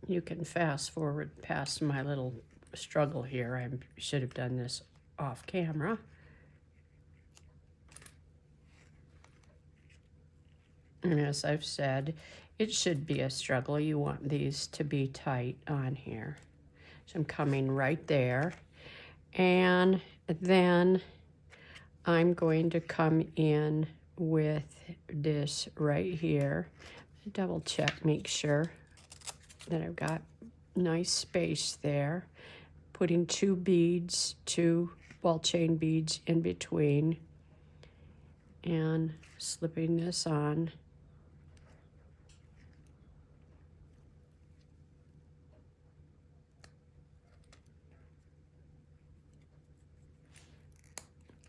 You can fast forward past my little struggle here. I should have done this off camera. And as I've said, it should be a struggle. You want these to be tight on here. So I'm coming right there. And then I'm going to come in with this right here. Double check, make sure that I've got nice space there. Putting 2 beads, 2 ball chain beads in between, and slipping this on.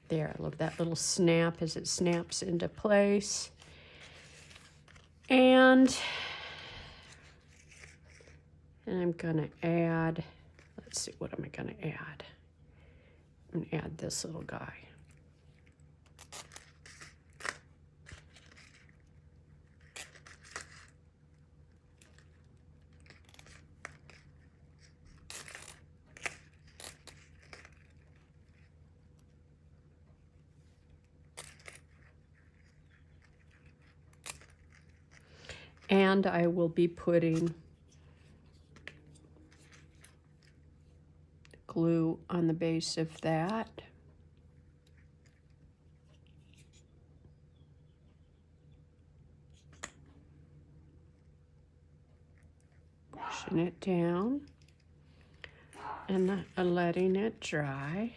There, I love that little snap as it snaps into place. And I'm gonna add, let's see, what am I gonna add? I'm gonna add this little guy. And I will be putting glue on the base of that. Pushing it down and letting it dry.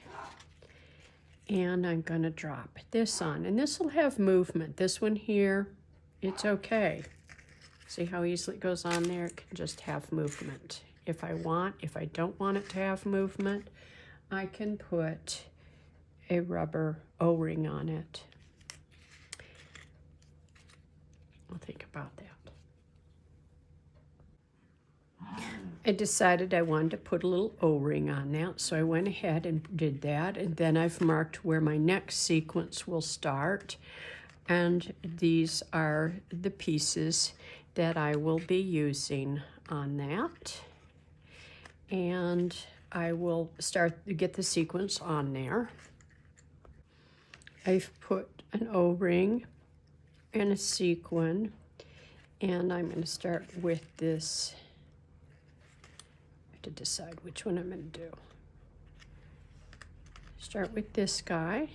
And I'm going to drop this on. And this will have movement. This one here, it's okay. See how easily it goes on there? It can just have movement. If I don't want it to have movement, I can put a rubber O-ring on it. I'll think about that. I decided I wanted to put a little O-ring on that, so I went ahead and did that, and then I've marked where my next sequence will start, and these are the pieces that I will be using on that, and I will start to get the sequence on there. I've put an O-ring and a sequin, and I'm going to start with this. To decide which one I'm going to do. Start with this guy.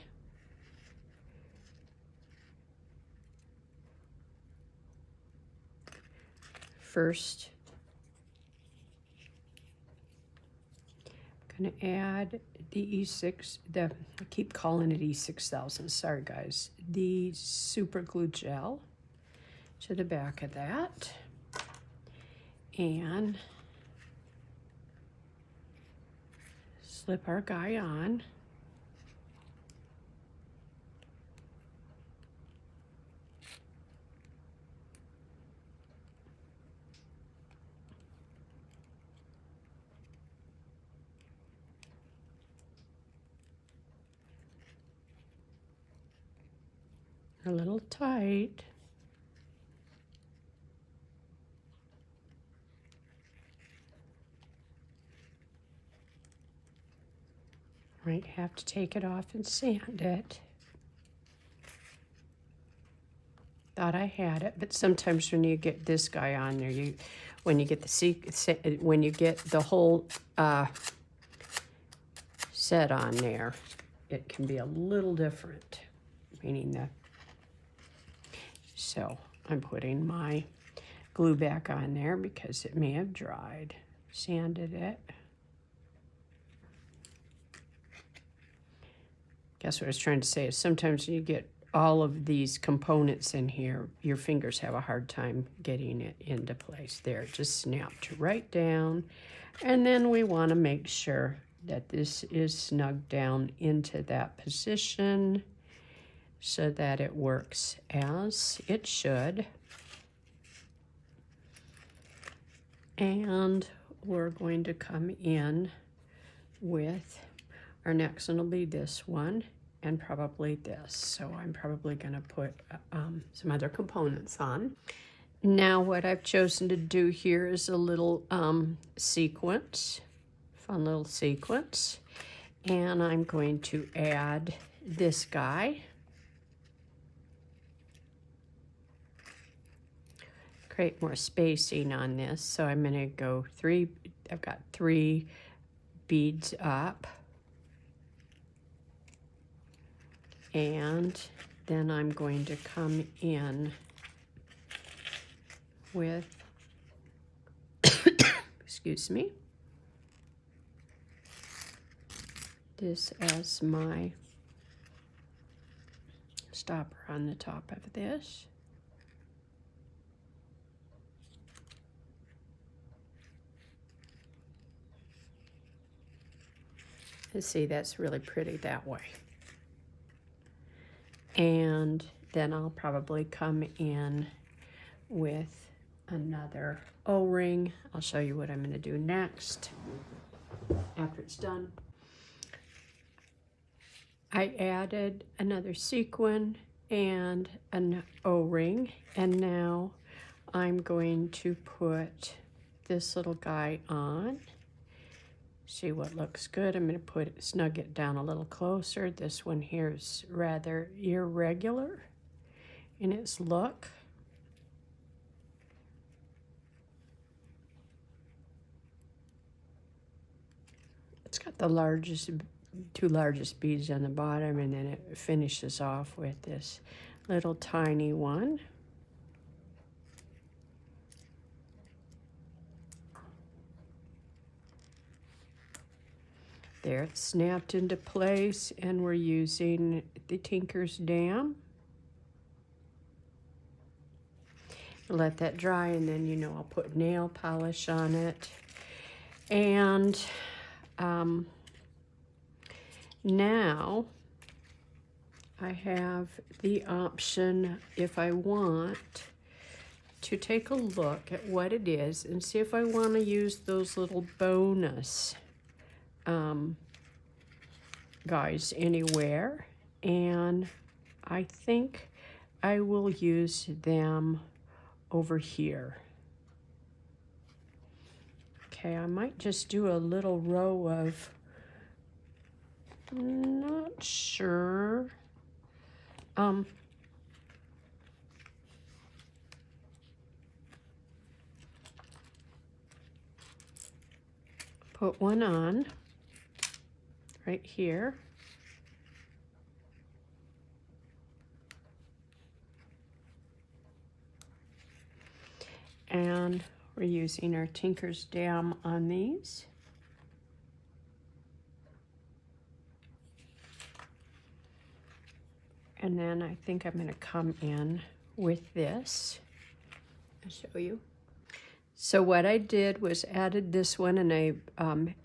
First, I'm going to add the E6, I keep calling it E6000, sorry guys, the super glue gel to the back of that. And slip our guy on. A little tight. Might have to take it off and sand it. Thought I had it, but sometimes when you get this guy on there, when you get the whole set on there, it can be a little different. Meaning that. So I'm putting my glue back on there because it may have dried. Sanded it. Guess what I was trying to say is sometimes when you get all of these components in here, your fingers have a hard time getting it into place. There, it just snapped right down. And then we want to make sure that this is snugged down into that position so that it works as it should. And we're going to come in with our next one will be this one and probably this. So I'm probably going to put some other components on. Now what I've chosen to do here is a little sequence, fun little sequence. And I'm going to add this guy. Create more spacing on this. So I'm going to go I've got 3 beads up. And then I'm going to come in with, excuse me, this as my stopper on the top of this. And see, that's really pretty that way. And then I'll probably come in with another O-ring. I'll show you what I'm going to do next after it's done. I added another sequin and an O-ring, and now I'm going to put this little guy on. See what looks good. I'm going to snug it down a little closer. This one here is rather irregular in its look. It's got the two largest beads on the bottom, and then it finishes off with this little tiny one. There, it's snapped into place, and we're using the Tinker's Dam. Let that dry, and then, you know, I'll put nail polish on it. And now I have the option, if I want, to take a look at what it is and see if I want to use those little bonus guys anywhere. And I think I will use them over here. Okay, I might just do a little row of, not sure. Put one on right here. And we're using our Tinker's Dam on these. And then I think I'm going to come in with this. I'll show you. So what I did was added this one, and I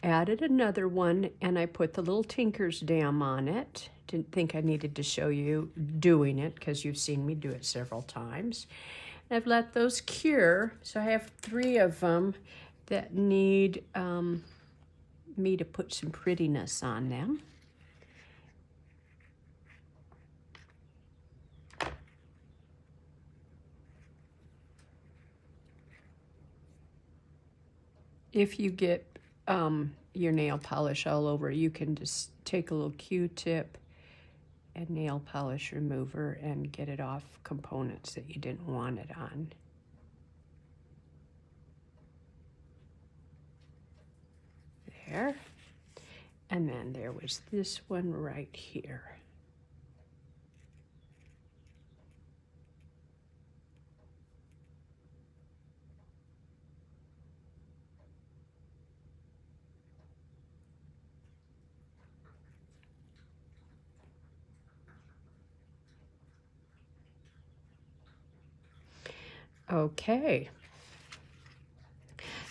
added another one, and I put the little Tinker's Dam on it. Didn't think I needed to show you doing it because you've seen me do it several times. And I've let those cure, so I have 3 of them that need me to put some prettiness on them. If you get your nail polish all over, you can just take a little Q-tip and nail polish remover and get it off components that you didn't want it on. There. And then there was this one right here. Okay,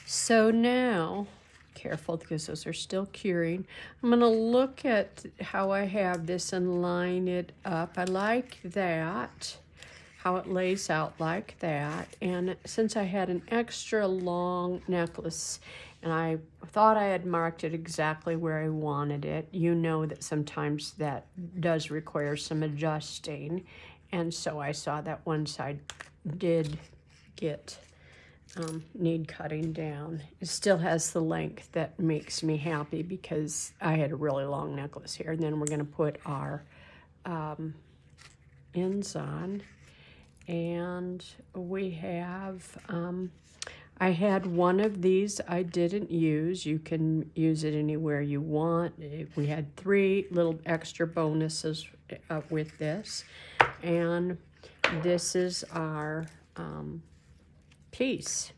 so now, careful because those are still curing, I'm going to look at how I have this and line it up. I like that, how it lays out like that. And since I had an extra long necklace and I thought I had marked it exactly where I wanted it, you know that sometimes that does require some adjusting. And so I saw that one side did need cutting down. It still has the length that makes me happy because I had a really long necklace here. And then we're going to put our ends on, and we have I had one of these I didn't use. You can use it anywhere you want. We had 3 little extra bonuses with this, and this is our piece.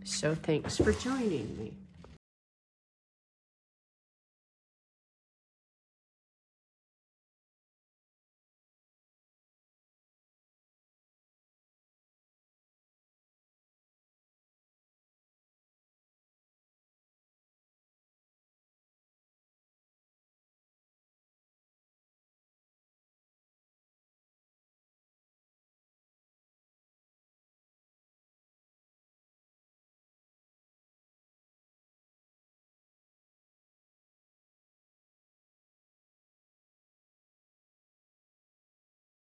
So thanks for joining me.